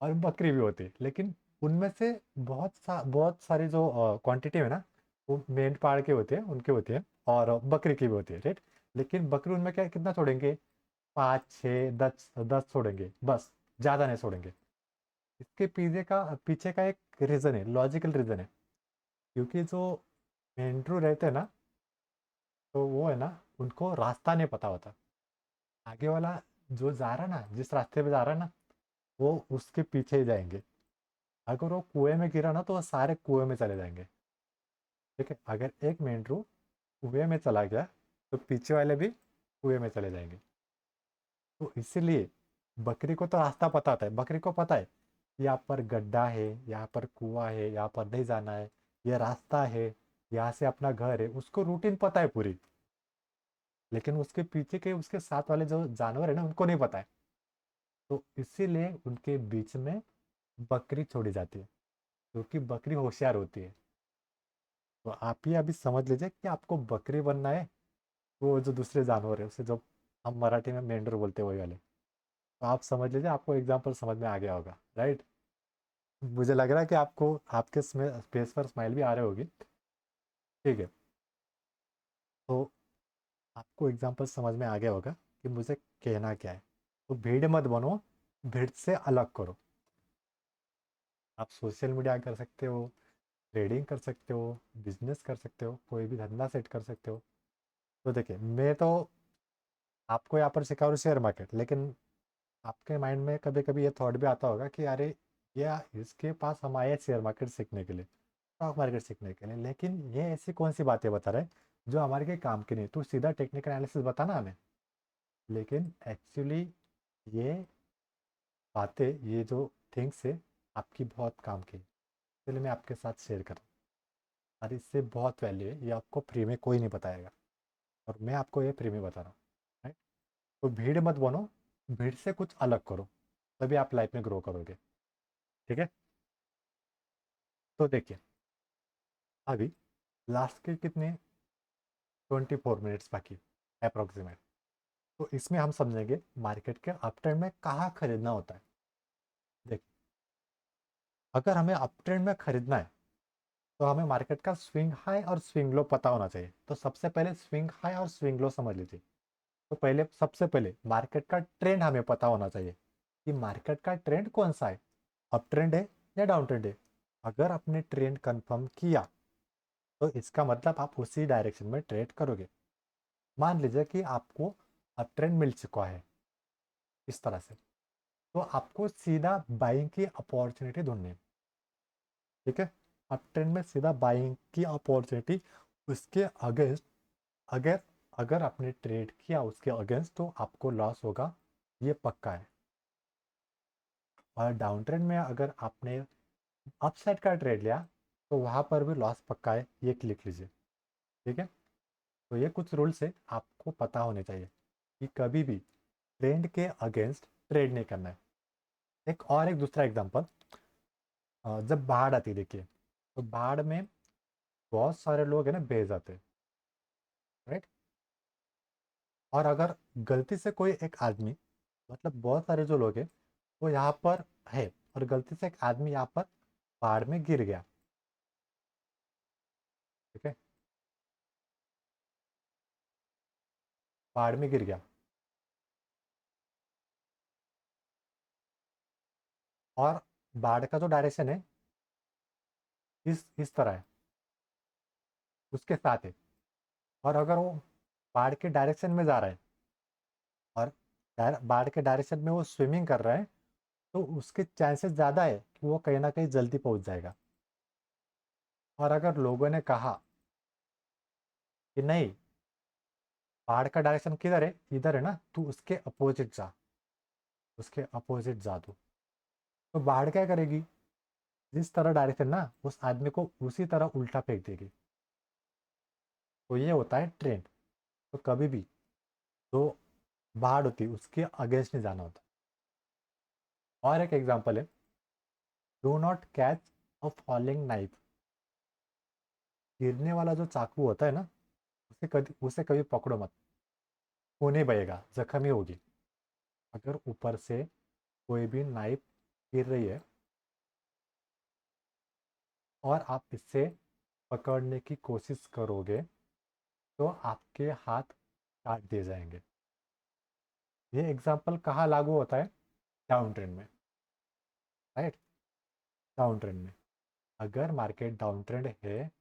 और बकरी भी होती है, लेकिन उनमें से बहुत सारी जो क्वांटिटी है ना, वो मेंढपाल के होते हैं, उनके होती है, और बकरी की भी होती है, राइट। लेकिन बकरी उनमें क्या कितना छोड़ेंगे, 5 6 10 10 छोड़ेंगे बस, ज़्यादा नहीं छोड़ेंगे। इसके पीछे का एक रीज़न है, लॉजिकल रीज़न है। क्योंकि जो मेंढरू रहते हैं ना, तो वो है ना, उनको रास्ता नहीं पता होता। आगे वाला जो जा रहा है ना, जिस रास्ते पे जा रहा है ना, वो उसके पीछे ही जाएंगे। अगर वो कुएं में गिरा ना, तो वो सारे कुएं में चले जाएंगे। ठीक है, अगर एक मेंढरू कुएं में चला गया, तो पीछे वाले भी कुएं में चले जाएंगे। तो इसीलिए बकरी को तो रास्ता पता होता है, बकरी को पता है यहाँ पर गड्ढा है, यहाँ पर कुआं है, यहाँ पर नहीं जाना है, ये रास्ता है, यहाँ से अपना घर है, उसको रूटीन पता है पूरी। लेकिन उसके पीछे के उसके साथ वाले जो जानवर है ना, उनको नहीं पता है। तो इसीलिए उनके बीच में बकरी छोड़ी जाती है, क्योंकि बकरी होशियार होती है। तो आप ही अभी समझ लीजिए कि आपको बकरी बनना है, वो जो दूसरे जानवर है उसे जो हम मराठी में मेंढर बोलते हैं, वही वाले। तो आप समझ लीजिए, आपको एग्जाम्पल समझ में आ गया होगा, राइट। मुझे लग रहा है कि आपको आपके फेस पर स्माइल भी आ रही होगी। ठीक है, तो आपको एग्जाम्पल समझ में आ गया होगा कि मुझे कहना क्या है। तो भीड़ मत बनो, भीड़ से अलग करो। आप सोशल मीडिया कर सकते हो, ट्रेडिंग कर सकते हो, बिजनेस कर सकते हो, कोई भी धंधा सेट कर सकते हो। तो देखिए, मैं तो आपको यहाँ पर सिखा रहा हूँ शेयर मार्केट, लेकिन आपके माइंड में कभी कभी ये थॉट भी आता होगा कि अरे, ये इसके पास हम आए शेयर मार्केट सीखने के लिए, स्टॉक मार्केट सीखने के लिए, लेकिन ये ऐसी कौन सी बातें बता रहे हैं जो हमारे के काम की नहीं, तू सीधा टेक्निकल एनालिसिस बताना हमें। लेकिन एक्चुअली ये बातें, ये जो थिंग्स है, आपकी बहुत काम की, इसलिए मैं आपके साथ शेयर कर रहा हूँ। और इससे बहुत वैल्यू है, ये आपको फ्री में कोई नहीं बताएगा, और मैं आपको ये फ्री में बता रहा हूँ, राइट। तो भीड़ मत बनो, भीड़ से कुछ अलग करो, तभी आप लाइफ में ग्रो करोगे। ठीक है, तो देखिए, अभी लास्ट के कितने 24 मिनट्स बाकी अप्रोक्सीमेट। तो इसमें हम समझेंगे मार्केट के अप ट्रेंड में कहाँ खरीदना होता है। देखिए, अगर हमें अप ट्रेंड में खरीदना है, तो हमें मार्केट का स्विंग हाई और स्विंग लो पता होना चाहिए। तो सबसे पहले स्विंग हाई और स्विंग लो समझ लीजिए। तो पहले सबसे पहले मार्केट का ट्रेंड हमें पता होना चाहिए कि मार्केट का ट्रेंड कौन सा है, अप ट्रेंड है या डाउन ट्रेंड है। अगर आपने ट्रेंड कंफर्म किया, तो इसका मतलब आप उसी डायरेक्शन में ट्रेड करोगे। मान लीजिए कि आपको अप ट्रेंड मिल चुका है इस तरह से, तो आपको सीधा बाइंग की अपॉर्चुनिटी ढूंढनी है। ठीक है, अप ट्रेंड में सीधा बाइंग की अपॉर्चुनिटी, उसके अगेंस्ट, अगर अगर आपने ट्रेड किया उसके अगेंस्ट, तो आपको लॉस होगा, ये पक्का है। और डाउन ट्रेंड में अगर आपने अपसाइड का ट्रेड लिया, तो वहाँ पर भी लॉस पक्का है, ये लिख लीजिए। ठीक है, तो ये कुछ रूल्स है, आपको पता होने चाहिए कि कभी भी ट्रेंड के अगेंस्ट ट्रेड नहीं करना है। एक दूसरा एग्जांपल, जब बाढ़ आती है, देखिए, तो बाढ़ में बहुत सारे लोग हैं ना बह जाते हैं, राइट। और अगर गलती से कोई एक आदमी, मतलब बहुत सारे जो लोग हैं, वो यहाँ पर है, और गलती से एक आदमी यहाँ पर बाढ़ में गिर गया, ठीक है, बाढ़ में गिर गया, और बाढ़ का जो डायरेक्शन है, इस तरह है, उसके साथ है। और अगर वो बाढ़ के डायरेक्शन में जा रहा है, और बाढ़ के डायरेक्शन में वो स्विमिंग कर रहा है, तो उसके चांसेस ज़्यादा है कि वो कहीं ना कहीं जल्दी पहुंच जाएगा। और अगर लोगों ने कहा कि नहीं, बाढ़ का डायरेक्शन किधर है, इधर है ना, तू उसके अपोजिट जा, उसके अपोजिट जा तू, तो बाढ़ क्या करेगी, जिस तरह डायरेक्शन ना, उस आदमी को उसी तरह उल्टा फेंक देगी। तो ये होता है ट्रेंड। तो कभी भी जो बाढ़ होती है उसके अगेंस्ट नहीं जाना होता। और एक एग्जांपल है, do not catch a falling knife. गिरने वाला जो चाकू होता है ना, उसे कभी पकड़ो मत, वो नहीं बहेगा, जख्म ही होगी। अगर ऊपर से कोई भी नाइफ गिर रही है और आप इससे पकड़ने की कोशिश करोगे, तो आपके हाथ काट दिए जाएंगे। ये एग्जाम्पल कहाँ लागू होता है? डाउन ट्रेंड में, राइट। डाउन ट्रेंड में अगर मार्केट डाउन ट्रेंड है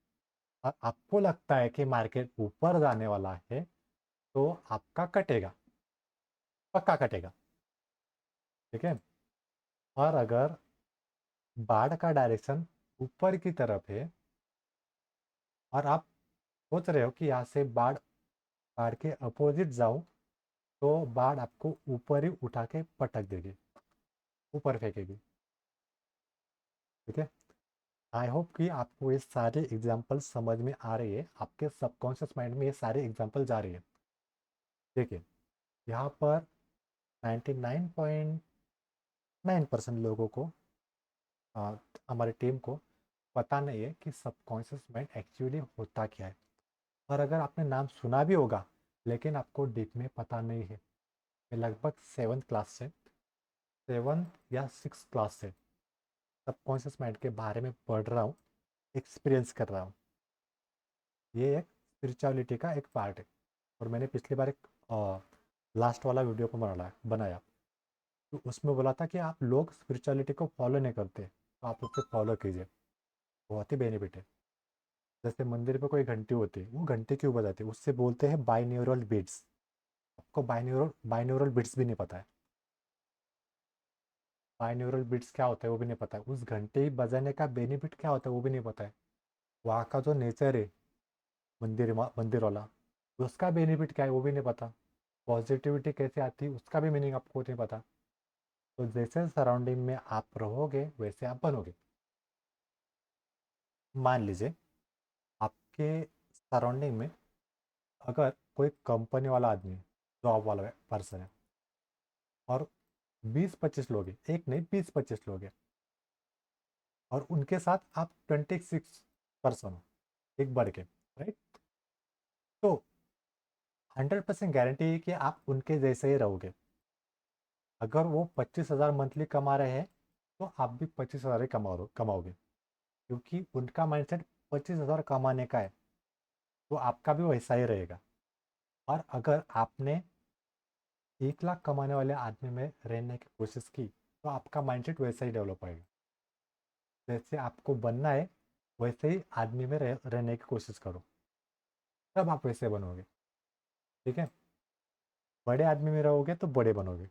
और आपको लगता है कि मार्केट ऊपर जाने वाला है, तो आपका कटेगा, पक्का कटेगा। ठीक है। और अगर बाढ़ का डायरेक्शन ऊपर की तरफ है और आप सोच रहे हो कि यहाँ से बाढ़ बाढ़ के अपोजिट जाऊं, तो बाढ़ आपको ऊपर ही उठा के पटक देगी, ऊपर फेंकेगी। ठीक है। आई होप कि आपको ये सारे एग्जाम्पल समझ में आ रही है, आपके सबकॉन्शियस माइंड में ये सारे एग्जाम्पल जा रही है। देखिए, यहाँ पर 99.9% लोगों को, आ, हमारी टीम को पता नहीं है कि सबकॉन्शियस माइंड एक्चुअली होता क्या है। और अगर आपने नाम सुना भी होगा, लेकिन आपको डीप में पता नहीं है। मैं लगभग 7th क्लास से सबकॉन्शियस माइंड के बारे में पढ़ रहा हूँ, एक्सपीरियंस कर रहा हूँ। ये एक स्पिरिचुअलिटी का एक पार्ट है। और मैंने पिछली बार एक लास्ट वाला वीडियो को बनाया, तो उसमें बोला था कि आप लोग स्पिरिचुअलिटी को फॉलो नहीं करते, तो आप उसको फॉलो कीजिए, बहुत ही बेनिफिट है। जैसे मंदिर पे कोई घंटी होती है, वो घंटी क्यों बजाती है, उससे बोलते हैं बाइन्यूरल बीट्स। आपको बाइन्यूरल बीट्स भी नहीं पता है। बाइन्यूरल बीट्स क्या होता है वो भी नहीं पता है। उस घंटे बजाने का बेनिफिट क्या होता है वो भी नहीं पता है। वहाँ का जो नेचर है, मंदिर वाला, उसका बेनिफिट क्या है वो भी नहीं पता। पॉजिटिविटी कैसे आती है उसका भी मीनिंग आपको नहीं पता। तो जैसे सराउंडिंग में आप रहोगे वैसे आप बनोगे। मान लीजिए आपके सराउंडिंग में अगर कोई कंपनी वाला आदमी, जॉब वाला पर्सन है, और 20-25 लोग हैं, एक नहीं 20-25 लोग हैं, और उनके साथ आप 26 पर्सन हो, एक बढ़ के, राइट। तो 100% गारंटी है कि आप उनके जैसे ही रहोगे। अगर वो 25,000 मंथली कमा रहे हैं, तो आप भी 25,000 ही कमाओगे, क्योंकि उनका माइंडसेट 25,000 कमाने का है, तो आपका भी वैसा ही रहेगा। और अगर आपने 1 लाख कमाने वाले आदमी में रहने की कोशिश की, तो आपका माइंडसेट वैसा ही डेवलप होएगा। जैसे आपको बनना है वैसे ही आदमी में रहने की कोशिश करो, तब आप वैसे बनोगे। ठीक है। बड़े आदमी में रहोगे तो बड़े बनोगे,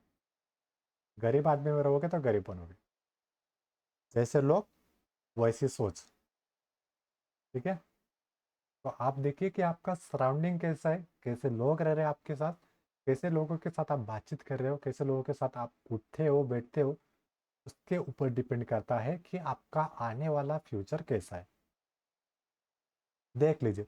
गरीब आदमी में रहोगे तो गरीब बनोगे। जैसे लोग वैसी सोच। ठीक है। तो आप देखिए कि आपका सराउंडिंग कैसा है, कैसे लोग रह रहे हैं आपके साथ, कैसे लोगों के साथ आप बातचीत कर रहे हो, कैसे लोगों के साथ आप उठते हो बैठते हो, उसके ऊपर डिपेंड करता है कि आपका आने वाला फ्यूचर कैसा है। देख लीजिए,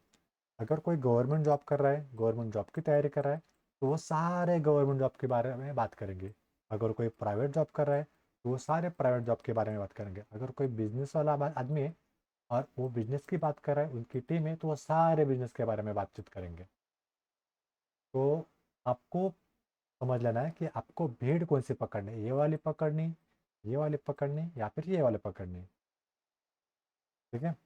अगर कोई गवर्नमेंट जॉब कर रहा है, गवर्नमेंट जॉब की तैयारी कर रहा है, तो वो सारे गवर्नमेंट जॉब के बारे में बात करेंगे। अगर कोई प्राइवेट जॉब कर रहा है, तो वो सारे प्राइवेट जॉब के बारे में बात करेंगे। अगर कोई बिजनेस वाला आदमी है और वो बिजनेस की बात कर रहा है, उनकी टीम है, तो वो सारे बिजनेस के बारे में बातचीत करेंगे। तो आपको समझ लेना है कि आपको भीड़ कौन सी पकड़नी है, ये वाली पकड़नी, ये वाली पकड़नी, या फिर ये वाली पकड़नी। ठीक है।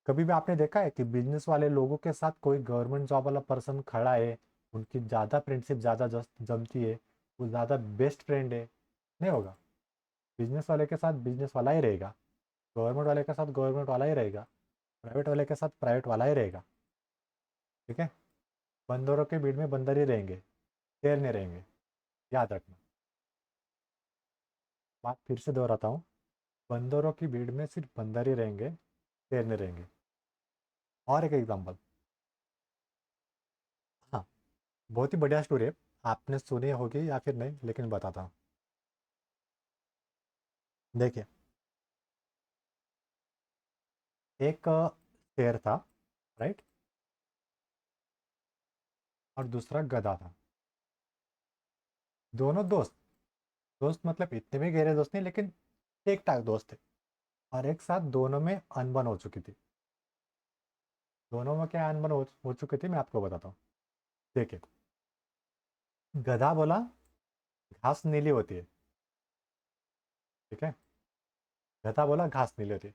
कभी भी आपने देखा है कि बिजनेस वाले लोगों के साथ कोई गवर्नमेंट जॉब वाला पर्सन खड़ा है, उनकी ज़्यादा फ्रेंडशिप ज़्यादा जमती है, वो ज़्यादा बेस्ट फ्रेंड है? नहीं होगा। बिजनेस वाले के साथ बिजनेस वाला ही रहेगा, गवर्नमेंट वाले के साथ गवर्नमेंट वाला ही रहेगा, प्राइवेट वाले के साथ प्राइवेट वाला ही रहेगा। ठीक है। बंदरों के भीड़ में बंदर ही रहेंगे, शेर नहीं रहेंगे। याद रखना। बात फिर से दोहराता हूँ, बंदरों की भीड़ में सिर्फ बंदर ही रहेंगे, शेर नहीं रहेंगे। और एक एग्जांपल, हाँ, बहुत ही बढ़िया स्टोरी है, आपने सुनी होगी या फिर नहीं, लेकिन बताता हूँ। देखिए, एक शेर था, राइट, और दूसरा गधा था। दोनों दोस्त, दोस्त मतलब इतने भी गहरे दोस्त नहीं, लेकिन ठीक ठाक दोस्त थे। और एक साथ दोनों में अनबन हो चुकी थी। दोनों में क्या अनबन हो चुकी थी, मैं आपको बताता हूँ। देखिए, गधा बोला घास नीली होती है, ठीक है। गधा बोला घास नीली होती है।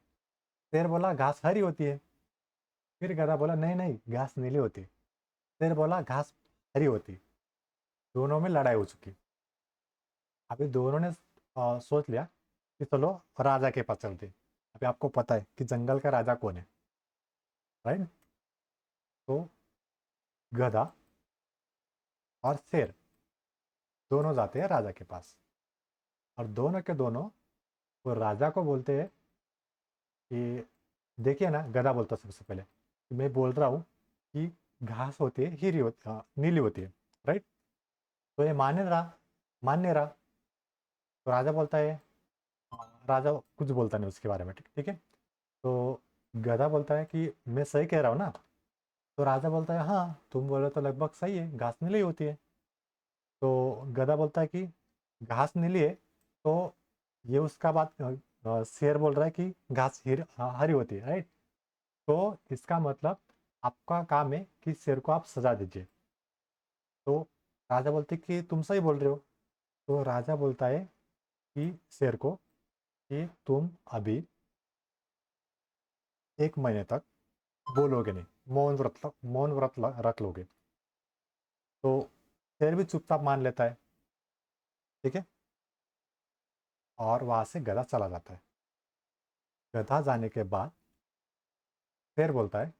शेर बोला घास हरी होती है। फिर गधा बोला नहीं नहीं, घास नीली होती है। शेर बोला घास हरी होती है। दोनों में लड़ाई हो चुकी। अभी दोनों ने सोच लिया कि चलो राजा के पास चलते। अभी आपको पता है कि जंगल का राजा कौन है, राइट। तो गधा और शेर दोनों जाते हैं राजा के पास। और दोनों के दोनों वो राजा को बोलते हैं कि देखिए ना, गधा बोलता सबसे पहले कि मैं बोल रहा हूँ कि घास होती है हीरी होती, नीली होती है, राइट। तो ये मान नहीं रहा। तो राजा बोलता है, राजा कुछ बोलता नहीं उसके बारे में, ठीक ठीक है। तो गधा बोलता है कि मैं सही कह रहा हूँ ना। तो राजा बोलता है हाँ, तुम बोलो तो लगभग सही है, घास नीली होती है। तो गधा बोलता है कि घास नीली है, तो ये उसका बात शेर बोल रहा है कि घास हरी होती है, राइट। तो इसका मतलब आपका काम है कि शेर को आप सजा दीजिए। तो राजा बोलते कि तुम सही बोल रहे हो। तो राजा बोलता है कि शेर को कि तुम अभी 1 महीने तक बोलोगे नहीं, मौन व्रत रख लोगे। तो शेर भी चुपचाप मान लेता है, ठीक है। और वहां से गधा चला जाता है। गधा जाने के बाद शेर बोलता है,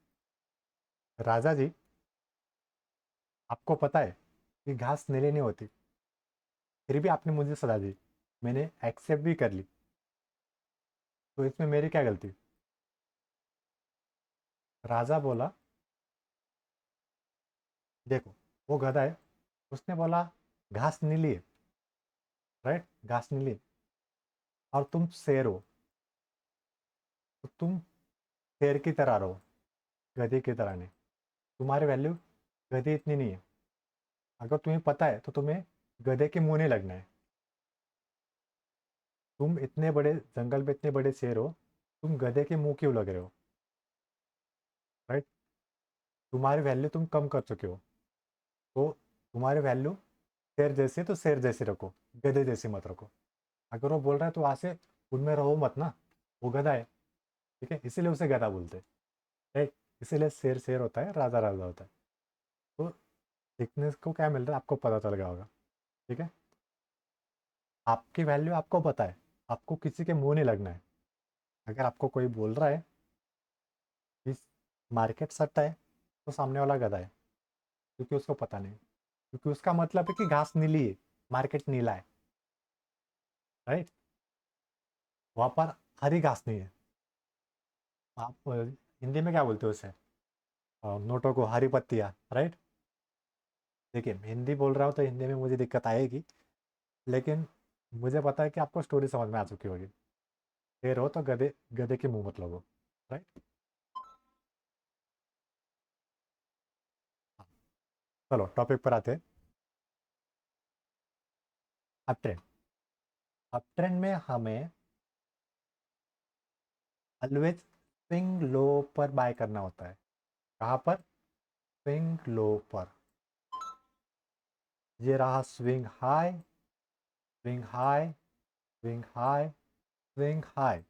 राजा जी, आपको पता है कि घास नीली नहीं होती, फिर भी आपने मुझे सजा दी, मैंने एक्सेप्ट भी कर ली, तो इसमें मेरी क्या गलती। राजा बोला, देखो, वो गधा है, उसने बोला घास नीली है, राइट, घास नीली है, और तुम शेर हो, तो तुम शेर की तरह रहो, गधे की तरह नहीं। तुम्हारी वैल्यू गधे इतनी नहीं है। अगर तुम्हें पता है तो तुम्हें गधे के मुंह नहीं लगना है। तुम इतने बड़े जंगल में इतने बड़े शेर हो, तुम गधे के मुंह क्यों लग रहे हो, राइट। तुम्हारी वैल्यू तुम कम कर चुके हो। तो तुम्हारी वैल्यू शेर जैसे तो शेर जैसे रखो, गधे जैसी मत रखो। अगर वो बोल रहा है तो वहां से उनमें रहो मत ना, वो गधा है, ठीक है, इसीलिए उसे गधा बोलते हैं, राइट। इसीलिए शेर शेर होता है, राजा राजा होता है। तो सीखने को क्या मिल रहा है आपको पता चल गया होगा, ठीक है। आपकी वैल्यू आपको पता है, आपको किसी के मुंह नहीं लगना है। अगर आपको कोई बोल रहा है कि मार्केट सट्टा है, तो सामने वाला गधा है, क्योंकि उसको पता नहीं, क्योंकि उसका मतलब है कि घास नीली है, मार्केट नीला है, राइट। वहां पर हरी घास नहीं है। आप हिंदी में क्या बोलते हो उसे, नोटों को हरी पत्तियाँ, राइट। देखिए, हिंदी बोल रहा हूँ तो हिंदी में मुझे दिक्कत आएगी, लेकिन मुझे पता है कि आपको स्टोरी समझ में आ चुकी होगी। शेर हो तो गधे गधे के मुंह मत लगो, राइट। चलो टॉपिक पर आते हैं। अप ट्रेंड, अप ट्रेंड में हमें ऑलवेज स्विंग लो पर बाय करना होता है। कहाँ पर, स्विंग लो पर। ये रहा swing high, swing high, swing high, swing high.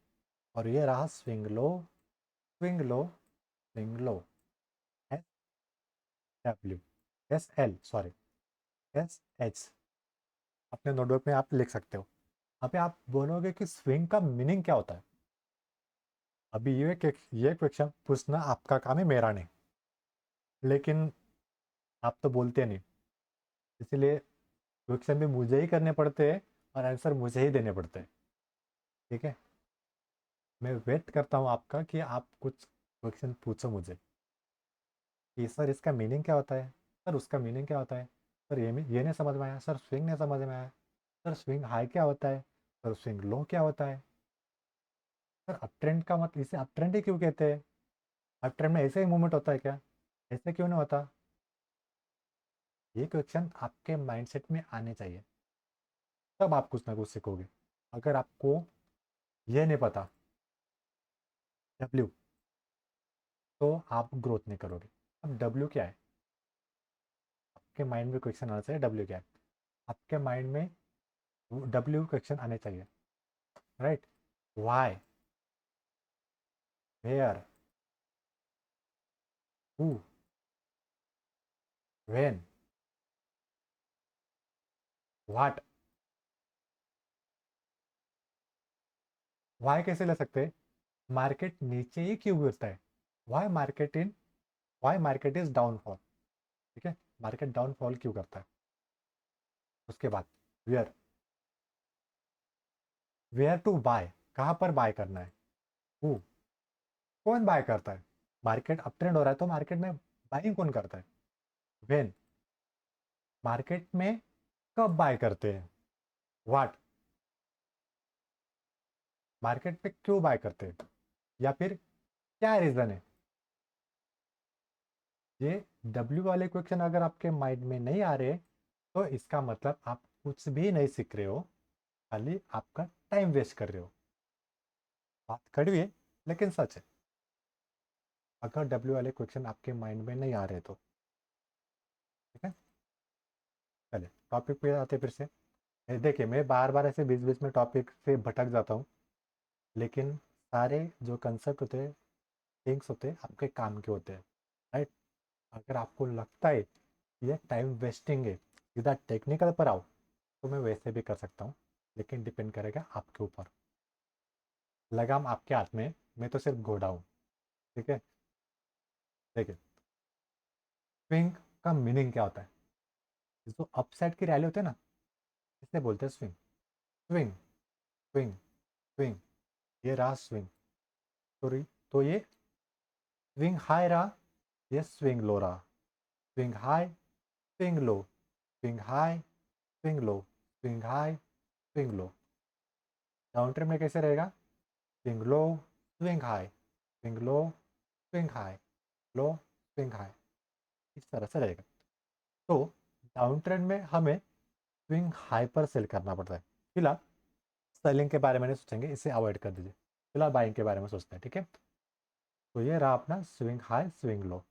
और ये रहा swing low, swing low, swing low. S W, S L sorry, S H, अपने नोटबुक में आप लिख सकते हो। अभी आप बोलोगे कि स्विंग का मीनिंग क्या होता है। अभी ये क्वेश्चन पूछना आपका काम है, मेरा नहीं। लेकिन आप तो बोलते नहीं, इसलिए क्वेश्चन भी मुझे ही करने पड़ते हैं और आंसर मुझे ही देने पड़ते हैं। ठीक है, मैं वेट करता हूँ आपका कि आप कुछ क्वेश्चन पूछो मुझे कि सर इसका मीनिंग क्या होता है, सर उसका मीनिंग क्या होता है, सर ये नहीं समझ में आया, सर स्विंग नहीं समझ में आया, सर स्विंग हाई क्या होता है, सर स्विंग लो क्या होता है, सर अप ट्रेंड का मतलब इसे अप ट्रेंड ही क्यों कहते हैं, अप ट्रेंड में ऐसे ही मूवमेंट होता है क्या, ऐसे क्यों नहीं होता। ये क्वेश्चन आपके माइंडसेट में आने चाहिए, तब आप कुछ ना कुछ सीखोगे। अगर आपको ये नहीं पता डब्ल्यू, तो आप ग्रोथ नहीं करोगे। अब डब्ल्यू क्या है, आपके माइंड में क्वेश्चन आना चाहिए डब्ल्यू क्या है, आपके माइंड में डब्ल्यू क्वेश्चन आने चाहिए, right. Why, where, who, when, what. Why कैसे ले सकते हैं, मार्केट नीचे ही क्यों गिरता है, why market in, why market is downfall. ठीक है, मार्केट डाउनफॉल क्यों करता है। उसके बाद वेयर, वेयर टू बाय, कहाँ पर बाय करना है, हु, कौन बाय करता है, मार्केट अप ट्रेंड हो रहा है तो मार्केट में बाइंग कौन करता है, व्हेन, मार्केट में कब बाय करते हैं, व्हाट, मार्केट पे क्यों बाय करते हैं, या फिर क्या रीजन है। ये डब्ल्यू वाले क्वेश्चन अगर आपके माइंड में नहीं आ रहे तो इसका मतलब आप कुछ भी नहीं सीख रहे हो, खाली आपका टाइम वेस्ट कर रहे हो। बात कड़वी है लेकिन सच है। अगर डब्ल्यू वाले क्वेश्चन आपके माइंड में नहीं आ रहे तो ठीक है, चलिए टॉपिक पे आते हैं फिर से। देखिए मैं बार बार ऐसे बीच बीच में टॉपिक से भटक जाता हूँ, लेकिन सारे जो कंसेप्ट होते हैं, थिंग्स होते हैं, आपके काम के होते हैं, राइट। अगर आपको लगता है कि ये टाइम वेस्टिंग है, सीधा टेक्निकल पर आओ, तो मैं वैसे भी कर सकता हूँ, लेकिन डिपेंड करेगा आपके ऊपर। लगाम आपके हाथ में है, मैं तो सिर्फ घोड़ा हूँ। ठीक है, देखिए स्विंग का मीनिंग क्या होता है, जो अपसाइड की रैली होती है ना, इसे बोलते हैं स्विंग। स्विंग, स्विंग, स्विंग, ये रहा स्विंग। तो ये स्विंग हाई रहा, ये स्विंग लो रहा, swing high, swing low, swing high, swing low, swing high, swing low. Down trend में कैसे रहेगा, swing low, swing high, swing low, swing high, low, swing high, इस तरह से रहेगा। तो डाउन ट्रेंड में हमें स्विंग हाई पर सेल करना पड़ता है। फिलहाल सेलिंग के बारे में नहीं सोचेंगे, इसे अवॉइड कर दीजिए, फिलहाल बाइंग के बारे में सोचते हैं। ठीक है, तो ये रहा अपना स्विंग हाई स्विंग लो।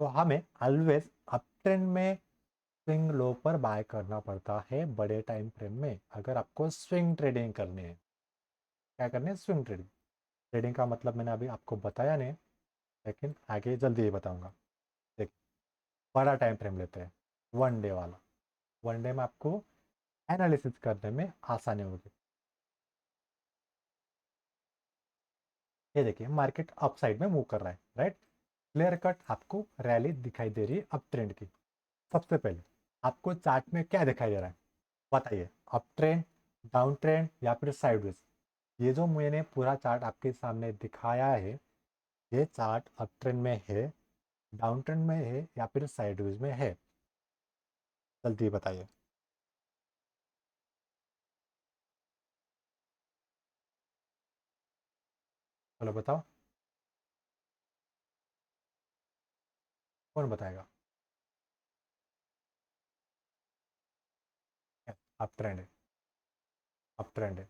तो हमें ऑलवेज अप ट्रेंड में स्विंग लो पर बाय करना पड़ता है बड़े टाइम फ्रेम में, अगर आपको स्विंग ट्रेडिंग करनी है। क्या करनी है, स्विंग ट्रेडिंग। ट्रेडिंग का मतलब मैंने अभी आपको बताया नहीं, लेकिन आगे जल्दी ही बताऊंगा। देखिए बड़ा टाइम फ्रेम लेते हैं, वन डे वाला। वन डे में आपको एनालिसिस करने में आसानी होगी। ये देखिए मार्केट अप साइड में मूव कर रहा है, राइट। क्लियर कट आपको रैली दिखाई दे रही है अप ट्रेंड की। सबसे पहले आपको चार्ट में क्या दिखाई दे रहा है, बताइए, अप ट्रेंड, डाउन ट्रेंड या फिर साइडवेज। ये जो मैंने पूरा चार्ट आपके सामने दिखाया है, ये चार्ट अप ट्रेंड में है, डाउन ट्रेंड में है या फिर साइडवेज में है, जल्दी बताइए। चलो बताओ, कौन बताएगा। अप ट्रेंड है, अप ट्रेंड है।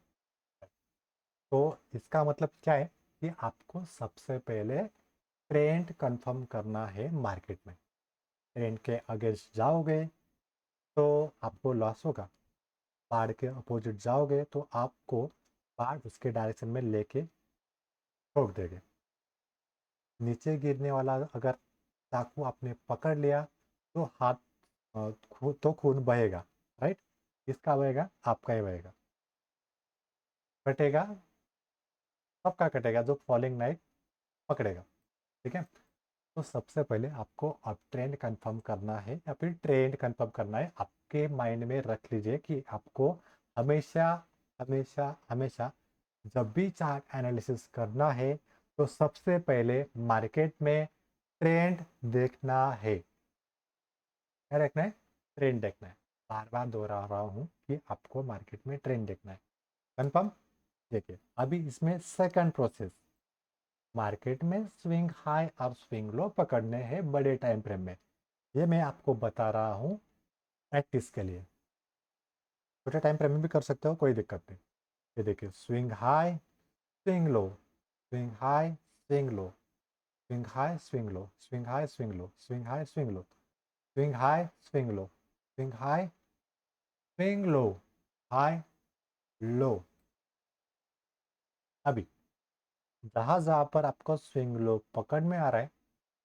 तो इसका मतलब क्या है कि आपको सबसे पहले ट्रेंड कंफर्म करना है मार्केट में। ट्रेंड के अगेंस्ट जाओगे तो आपको लॉस होगा, बाढ़ के अपोजिट जाओगे तो आपको बाढ़ उसके डायरेक्शन में लेके ठोक देंगे। नीचे गिरने वाला अगर चाकू आपने पकड़ लिया तो हाथ तो खून बहेगा, राइट। किसका बहेगा, आपका ही बहेगा। कटेगा, सबका कटेगा जो फॉलिंग नाइफ पकड़ेगा। ठीक है, तो सबसे पहले आपको अब ट्रेंड कंफर्म करना है या फिर ट्रेंड कंफर्म करना है, आपके माइंड में रख लीजिए कि आपको हमेशा हमेशा हमेशा जब भी चार्ट एनालिसिस करना है तो सबसे पहले मार्केट में ट्रेंड देखना है। क्या देखना है? ट्रेंड देखना है। बार बार दोहरा रहा हूँ कि आपको मार्केट में ट्रेंड देखना है। कंफर्म? देखिए अभी इसमें सेकंड प्रोसेस, मार्केट में स्विंग हाई और स्विंग लो पकड़ने हैं बड़े टाइम फ्रेम में। ये मैं आपको बता रहा हूँ प्रैक्टिस के लिए। छोटे टाइम फ्रेम में भी कर सकते हो, कोई दिक्कत नहीं। ये देखिए swing high swing low, swing high swing low, swing high swing low, swing high swing low, swing high swing low, swing high swing low, swing high swing लो, हाई लो। अभी जहां जहां पर आपको स्विंग लो पकड़ में आ रहा है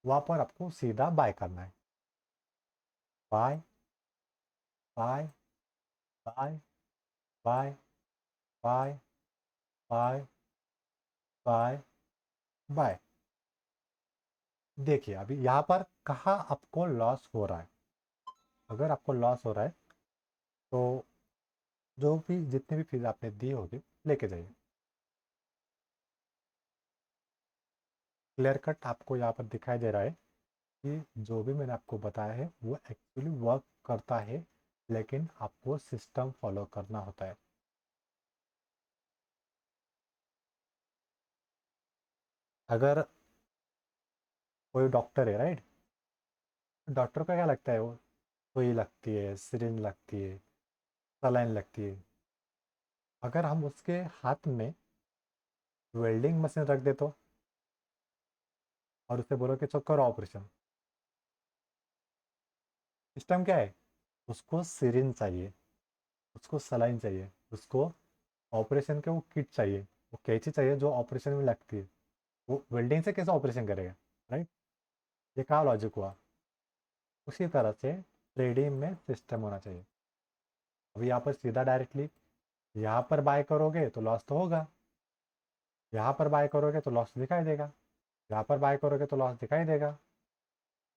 वहां पर आपको सीधा बाय करना है। Buy buy buy buy buy buy buy buy. देखिए अभी यहाँ पर कहाँ आपको लॉस हो रहा है। अगर आपको लॉस हो रहा है तो जो भी जितने भी फीस आपने दी होगी लेके जाइए। क्लियर कट आपको यहाँ पर दिखाई दे रहा है कि जो भी मैंने आपको बताया है वो एक्चुअली वर्क करता है, लेकिन आपको सिस्टम फॉलो करना होता है। अगर कोई डॉक्टर है, राइट, डॉक्टर को क्या लगता है? वो सुई लगती है, सिरिंज लगती है, सलाइन लगती है। अगर हम उसके हाथ में वेल्डिंग मशीन रख दे तो, और उससे बोलो कि चलो करो ऑपरेशन, सिस्टम क्या है? उसको सिरिंज चाहिए, उसको सलाइन चाहिए, उसको ऑपरेशन के वो किट चाहिए, वो कैंची चाहिए जो ऑपरेशन में लगती है। वो वेल्डिंग से कैसे ऑपरेशन करेगा? राइट। ये क्या लॉजिक हुआ? उसी तरह से ट्रेडिंग में सिस्टम होना चाहिए। अभी यहाँ पर सीधा डायरेक्टली यहाँ पर बाय करोगे तो लॉस तो होगा, यहाँ पर बाय करोगे तो लॉस दिखाई देगा, यहाँ पर बाय करोगे तो लॉस दिखाई देगा।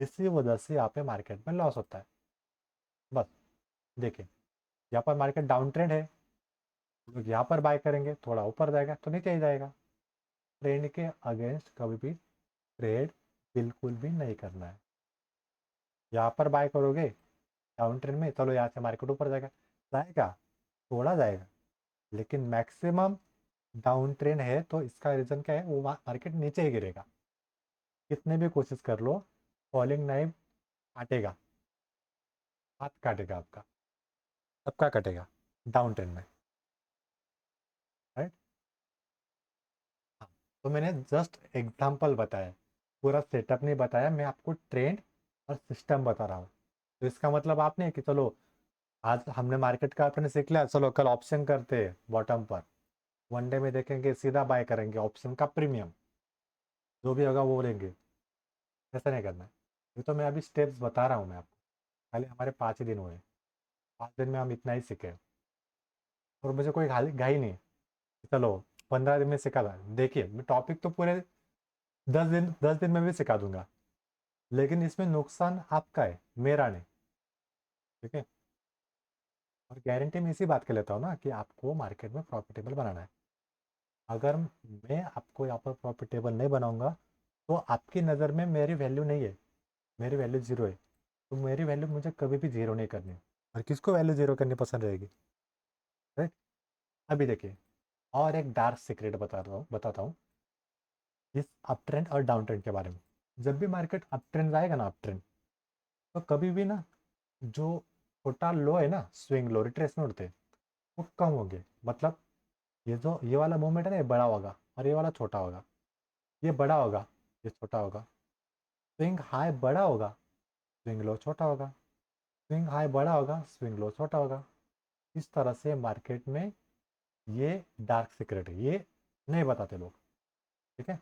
इसी वजह से यहाँ पे मार्केट में लॉस होता है। बस देखिए यहाँ पर मार्केट डाउन ट्रेंड है, लोग यहाँ पर बाय करेंगे, थोड़ा ऊपर जाएगा तो नीचे ही जाएगा। ट्रेंड के अगेंस्ट कभी भी ट्रेड बिल्कुल भी नहीं करना है। यहाँ पर बाय करोगे डाउन ट्रेंड में, चलो यहाँ से मार्केट ऊपर जाएगा, जाएगा, थोड़ा जाएगा, लेकिन मैक्सिमम डाउन ट्रेंड है तो इसका रीज़न क्या है? वो मार्केट नीचे ही गिरेगा। कितने भी कोशिश कर लो, फॉलिंग नाइफ काटेगा, हाथ काटेगा आपका, सबका कटेगा डाउन ट्रेंड में। राइट। हाँ, तो मैंने जस्ट एग्जांपल बताया, पूरा सेटअप नहीं बताया। मैं आपको ट्रेंड और सिस्टम बता रहा हूँ। तो इसका मतलब आप नहीं कि चलो आज हमने मार्केट का आपने सीख लिया, चलो कल ऑप्शन करते हैं बॉटम पर, वन डे में देखेंगे सीधा बाय करेंगे ऑप्शन का प्रीमियम, जो भी होगा वो लेंगे। ऐसा नहीं करना है। ये तो मैं अभी स्टेप्स बता रहा हूँ मैं आपको। खाली हमारे 5 ही दिन हुए, 5 दिन में हम इतना ही सीखे। और मुझे कोई घाई नहीं है। चलो 15 दिन में सिखा था, देखिए मैं टॉपिक तो पूरे 10 दिन में भी सिखा दूंगा, लेकिन इसमें नुकसान आपका है, मेरा नहीं। ठीक है। और गारंटी मैं इसी बात के लेता हूँ ना कि आपको मार्केट में प्रॉफिटेबल बनाना है। अगर मैं आपको यहाँ पर प्रॉफिटेबल नहीं बनाऊंगा तो आपकी नज़र में मेरी वैल्यू नहीं है, मेरी वैल्यू जीरो है। तो मेरी वैल्यू मुझे कभी भी जीरो नहीं करनी है। और किसको वैल्यू जीरो करनी पसंद रहेगी? राइट। अभी देखिए और एक डार्क सीक्रेट बताता हूँ इस अप ट्रेंड और डाउन ट्रेंड के बारे में। जब भी मार्केट अप ट्रेंड आएगा ना, अप ट्रेंड, तो कभी भी ना जो छोटा लो है ना, स्विंग लो रिट्रेसमेंट होते हैं, वो कम होंगे। मतलब ये वाला मूवमेंट है ना, ये बड़ा होगा और ये वाला छोटा होगा, ये बड़ा होगा, ये छोटा होगा। स्विंग हाई बड़ा होगा, स्विंग लो छोटा होगा, स्विंग हाई बड़ा होगा, स्विंग लो छोटा होगा। इस तरह से मार्केट में ये डार्क सीक्रेट है, ये नहीं बताते लोग। ठीक है।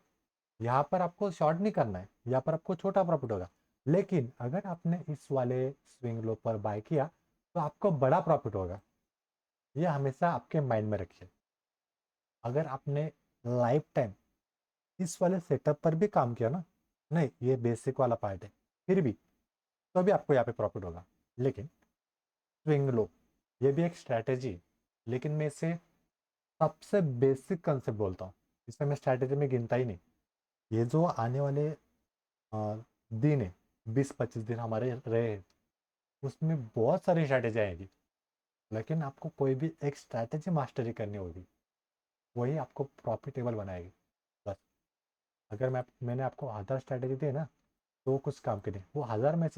यहाँ पर आपको शॉर्ट नहीं करना है, यहाँ पर आपको छोटा प्रॉफिट होगा। लेकिन अगर आपने इस वाले स्विंग लो पर बाय किया तो आपको बड़ा प्रॉफिट होगा। ये हमेशा आपके माइंड में रखिए। अगर आपने लाइफ टाइम इस वाले सेटअप पर भी काम किया ना, नहीं ये बेसिक वाला पार्ट है, फिर भी तो भी आपको यहाँ पे प्रॉफिट होगा। लेकिन स्विंग लो, ये भी एक स्ट्रैटेजी, लेकिन मैं इसे सबसे बेसिक कंसेप्ट बोलता हूँ, इसे मैं स्ट्रैटेजी में गिनता ही नहीं। ये जो आने वाले दिन है, 20-25 दिन हमारे रहे हैं, उसमें बहुत सारी स्ट्रैटेजी आएगी, लेकिन आपको कोई भी एक स्ट्रैटेजी मास्टरी करनी होगी, वही आपको प्रॉफिटेबल बनाएगी। बस, अगर मैंने आपको 1000 स्ट्रैटेजी दी है ना, तो वो कुछ काम की नहीं। वो 1000 में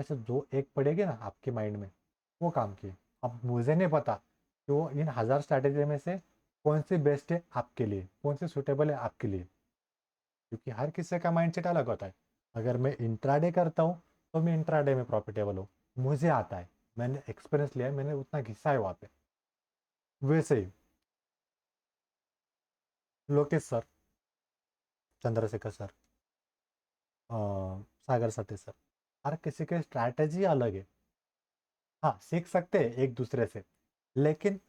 से जो एक पड़ेगी ना आपके माइंड में, वो काम की। अब मुझे नहीं पता कि वो इन 1000 स्ट्रैटेजी में से कौन सी बेस्ट है आपके लिए, कौन सी सुटेबल है आपके लिए, क्योंकि हर किसी का माइंडसेट अलग होता है। अगर मैं इंट्राडे करता हूँ तो मैं इंट्राडे में प्रॉफिटेबल हूँ, मुझे आता है, मैंने एक्सपीरियंस लिया है, मैंने उतना घिसा है वहाँ पे। वैसे ही लोकेश सर, चंद्रशेखर सर, अ, सागर सत्य सर, हर किसी की स्ट्रैटेजी अलग है। हाँ, सीख सकते हैं एक दूसरे से, लेकिन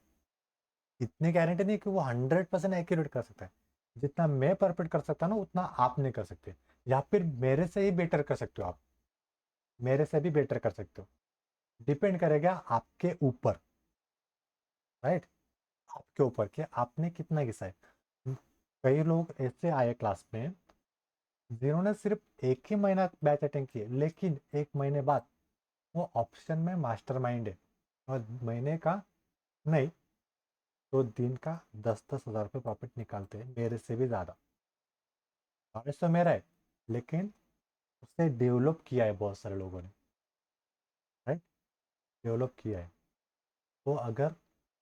इतनी गारंटी नहीं कि वो 100% एक्यूरेट कर सकता है। जितना मैं परफेक्ट कर सकता हूँ ना, उतना आप नहीं कर सकते, या फिर मेरे से ही बेटर कर सकते हो आप, मेरे से भी बेटर कर सकते हो। डिपेंड करेगा आपके ऊपर, राइट, आपके ऊपर कि आपने कितना घिसा है। कई लोग ऐसे आए क्लास में जिन्होंने सिर्फ एक ही महीना बैच अटेंड किए, लेकिन एक महीने बाद वो ऑप्शन में मास्टरमाइंड है, और महीने का नहीं तो दिन का 10-10 हज़ार रुपये प्रॉफिट निकालते हैं, मेरे से भी ज़्यादा। नॉलेज तो मेरा है, लेकिन उसे डेवलप किया है बहुत सारे लोगों ने, राइट, डेवलप किया है। तो अगर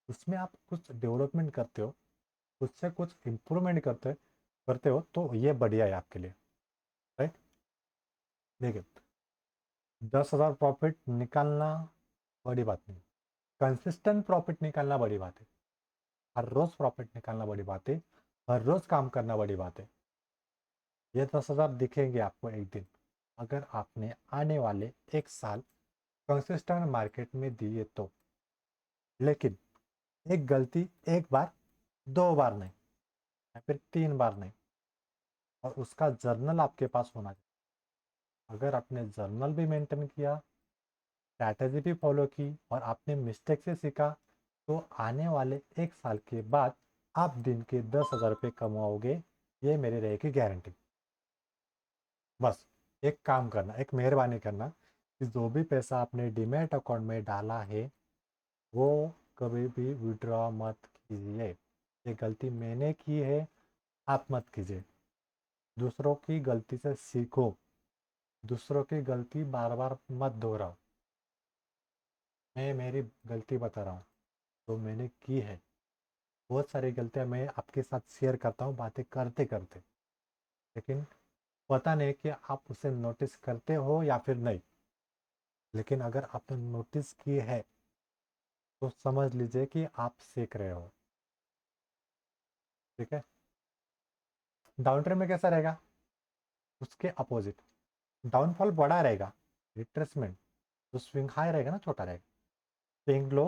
उसमें आप कुछ डेवलपमेंट करते हो, उससे कुछ इम्प्रूवमेंट करते हो, तो ये बढ़िया है आपके लिए, राइट। देखिए, 10,000 प्रॉफिट निकालना बड़ी बात नहीं, कंसिस्टेंट प्रॉफिट निकालना बड़ी बात है, हर रोज प्रॉफिट निकालना बड़ी बात है, हर रोज काम करना बड़ी बात है। ये 10,000 दिखेंगे आपको एक दिन, अगर आपने आने वाले एक साल कंसिस्टेंट मार्केट में दिए तो। लेकिन एक गलती एक बार, दो बार नहीं, या फिर 3 बार नहीं, और उसका जर्नल आपके पास होना चाहिए। अगर आपने जर्नल भी मेंटेन किया, स्ट्रैटेजी भी फॉलो की, और आपने मिस्टेक से सीखा, तो आने वाले एक साल के बाद आप दिन के 10,000 रुपये कमाओगे, ये मेरी रहेगी गारंटी। बस एक काम करना, एक मेहरबानी करना, कि जो भी पैसा आपने डीमैट अकाउंट में डाला है, वो कभी भी विड्रॉ मत कीजिए। ये गलती मैंने की है, आप मत कीजिए। दूसरों की गलती से सीखो, दूसरों की गलती बार बार मत दोहराओ। मैं मेरी गलती बता रहा हूँ जो मैंने की है। बहुत सारी गलतियाँ मैं आपके साथ शेयर करता हूँ बातें करते करते, लेकिन पता नहीं कि आप उसे नोटिस करते हो या फिर नहीं। लेकिन अगर आपने नोटिस की है तो समझ लीजिए कि आप सीख रहे हो, ठीक है। डाउन ट्रेंड में कैसा रहेगा, उसके अपोजिट, डाउनफॉल बड़ा रहेगा, रिट्रेसमेंट, जो स्विंग हाई रहेगा ना छोटा रहेगा, swing low,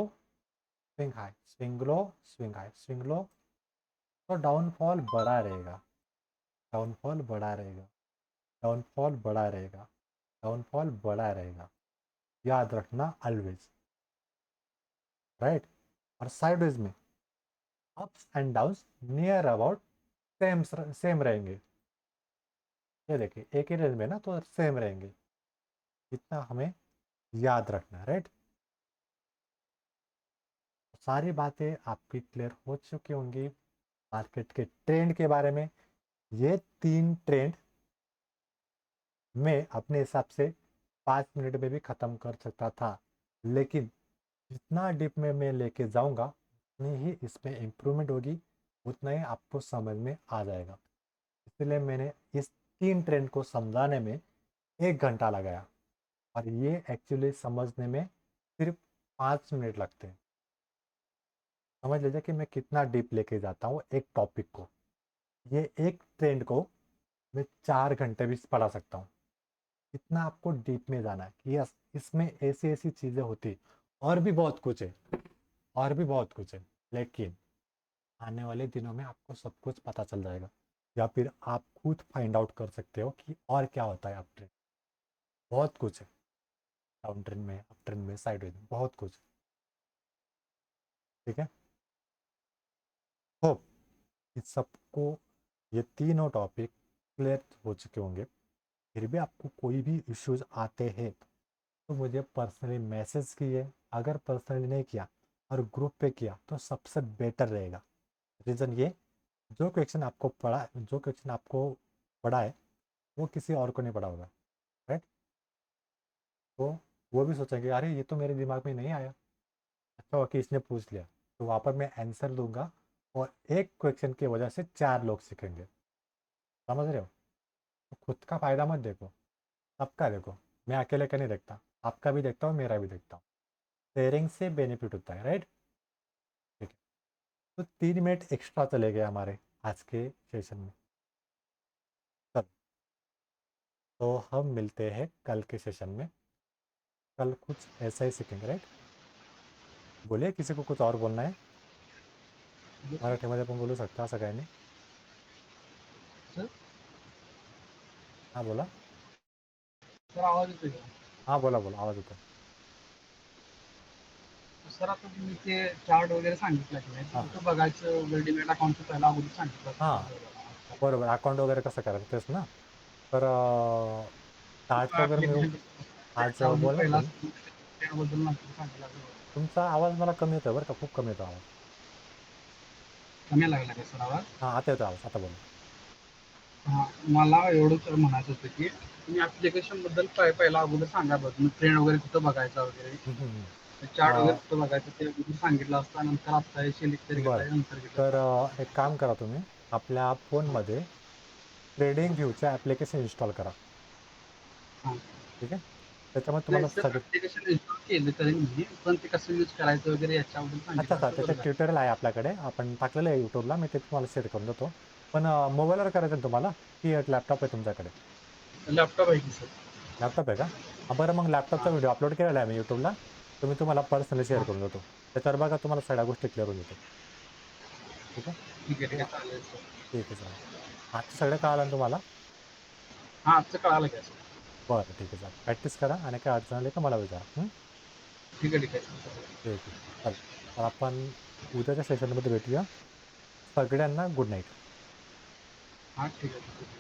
swing high, swing low, swing high, swing लो, तो डाउनफॉल बड़ा रहेगा, डाउनफॉल बड़ा रहेगा, डाउनफॉल बड़ा रहेगा, डाउनफॉल बड़ा रहेगा, याद रखना ऑलवेज, राइट। और साइडवेज में ups and downs near about same same रहेंगे। ये देखिए एक ही रेंज में ना, तो सेम रहेंगे, इतना हमें याद रखना, राइट। सारी बातें आपकी क्लियर हो चुकी होंगी मार्केट के ट्रेंड के बारे में। ये 3 ट्रेंड मैं अपने हिसाब से 5 मिनट में भी ख़त्म कर सकता था, लेकिन जितना डीप में मैं लेके जाऊंगा उतनी ही इसमें इम्प्रूवमेंट होगी, उतना ही आपको समझ में आ जाएगा। इसलिए मैंने इस 3 ट्रेंड को समझाने में 1 घंटा लगाया, और ये एक्चुअली समझने में सिर्फ 5 मिनट लगते हैं। समझ लीजिए कि मैं कितना डीप लेके जाता हूँ एक टॉपिक को। ये एक ट्रेंड को मैं 4 घंटे भी पढ़ा सकता हूँ। इतना आपको डीप में जाना है कि यस, इसमें ऐसी ऐसी चीज़ें होती, और भी बहुत कुछ है, और भी बहुत कुछ है, लेकिन आने वाले दिनों में आपको सब कुछ पता चल जाएगा, या फिर आप खुद फाइंड आउट कर सकते हो कि और क्या होता है आप ट्रेंड। बहुत कुछ है। डाउन ट्रेन में, अप ट्रेन में, साइडवेज में, बहुत कुछ। ठीक है, होप इस सबको, ये तीनों टॉपिक क्लियर हो चुके होंगे। फिर भी आपको कोई भी इश्यूज आते हैं तो मुझे पर्सनली मैसेज कीजिए। अगर पर्सनली नहीं किया और ग्रुप पे किया तो सबसे बेटर रहेगा। रीज़न ये, जो क्वेश्चन आपको पढ़ा है वो किसी और को नहीं पढ़ा होगा, राइट? तो वो भी सोचेंगे अरे ये तो मेरे दिमाग में नहीं आया, अच्छा हुआ कि इसने पूछ लिया। तो वहाँ पर मैं आंसर दूंगा और एक क्वेश्चन की वजह से 4 लोग सीखेंगे। समझ रहे हो? तो खुद का फ़ायदा मत देखो, सबका देखो। मैं अकेले का नहीं देखता, आपका भी देखता हूँ, मेरा भी देखता हूँ। शेयरिंग से बेनिफिट होता है, राइट? ठीक है, तो 3 मिनट एक्स्ट्रा चले गए हमारे आज के सेशन में। चलो, तो हम मिलते हैं कल के सेशन में। कल कुछ ऐसा ही सीखेंगे, राइट? बोलिए, किसी को कुछ और बोलना है? मराठीमध्ये पण बोलू शकता, असं काही नाही. सर हां बोला. सर आवाज येतोय का? हां बोला बोला, आवाज येतो. सर आता तुम्ही ते चार्ट वगैरे सांगितलं की नाही, हां कुठं बघायचं वगैरे डिमेट अकाउंटचं पहिला अगोदर सांगितलं हां, बरोबर. अकाउंट वगैरे कसं करायचं तेच ना. तर चार्टचं वगैरे मी ऍप्लिकेशन आज अगोदर बोललो पहिला तुम्ही. बद्दल नंतर सांगितलं तुमचा आवाज मला कमी येतोय बरं का, खूप कमी येतो आवाज. कमी लागला का सर आवाज? हां, आता येतो आवाज, आता बोला. हा, मला एवढंच म्हणायचं होतं की तुम्ही ऍप्लिकेशन बद्दल पहिला अगोदर सांगा बघ, तुम्ही ट्रेंड वगैरे कुठं बघायचा वगैरे, हं, हं, हं. चार्ट वगैरे अ, कुठं बघायचं ते अगोदर सांगितलं असता, नंतर आता हे सिलेक्ट तरी बरं. घेतलं नंतर घेतलं तर असतं. एक काम करा तुम्ही, आपल्या फोनमध्ये ट्रेडिंग व्ह्यूचं ॲप्लिकेशन इन्स्टॉल करा. हां. ठीक आहे? त्याच्यामध्ये नाही तुम्हाला सर, सगळे, ॲप्लिकेशन इन्स्टॉल केलं तरी मी, पण ते कसं यूज करायचं वगैरे याच्याबद्दल अच्छा सांगितलं अच्छा, असतं त्याचं बरं झालं. ट्युटोरियल आहे आपल्याकडे, आपण टाकलेलं आहे यूट्यूबला, मी ते तुम्हाला शेअर करून देतो. पण मोबाईलवर करायचं आहे तुम्हाला की लॅपटॉप आहे तुमच्याकडे? लॅपटॉप आहे की सर. लॅपटॉप आहे का? बरं, मग लॅपटॉपचा हां, व्हिडिओ अपलोड केलेला आहे मी यूट्यूबला, तुम्हाला पर्सनली शेअर हां. करून देतो. त्याच्यावर बघा, तुम्हाला सगळ्या गोष्टी क्लिअर होऊन जातील. ठीक आहे? ठीक वा, आहे. चालेल सर. ठीक आहे, चालेल. आजचं सगळं कळालं ना तुम्हाला? हां, आजचं कळालं का सर? बरं, ठीक आहे, चालेल. प्रॅक्टिस करा आणि काय अडचण आली का मला विचारा. ठीक आहे सर. ठीक आहे, चालेल. तर आपण उद्याच्या सेशनमध्ये भेटूया. सगळ्यांना गुड नाईट. हां, ठीक आहे.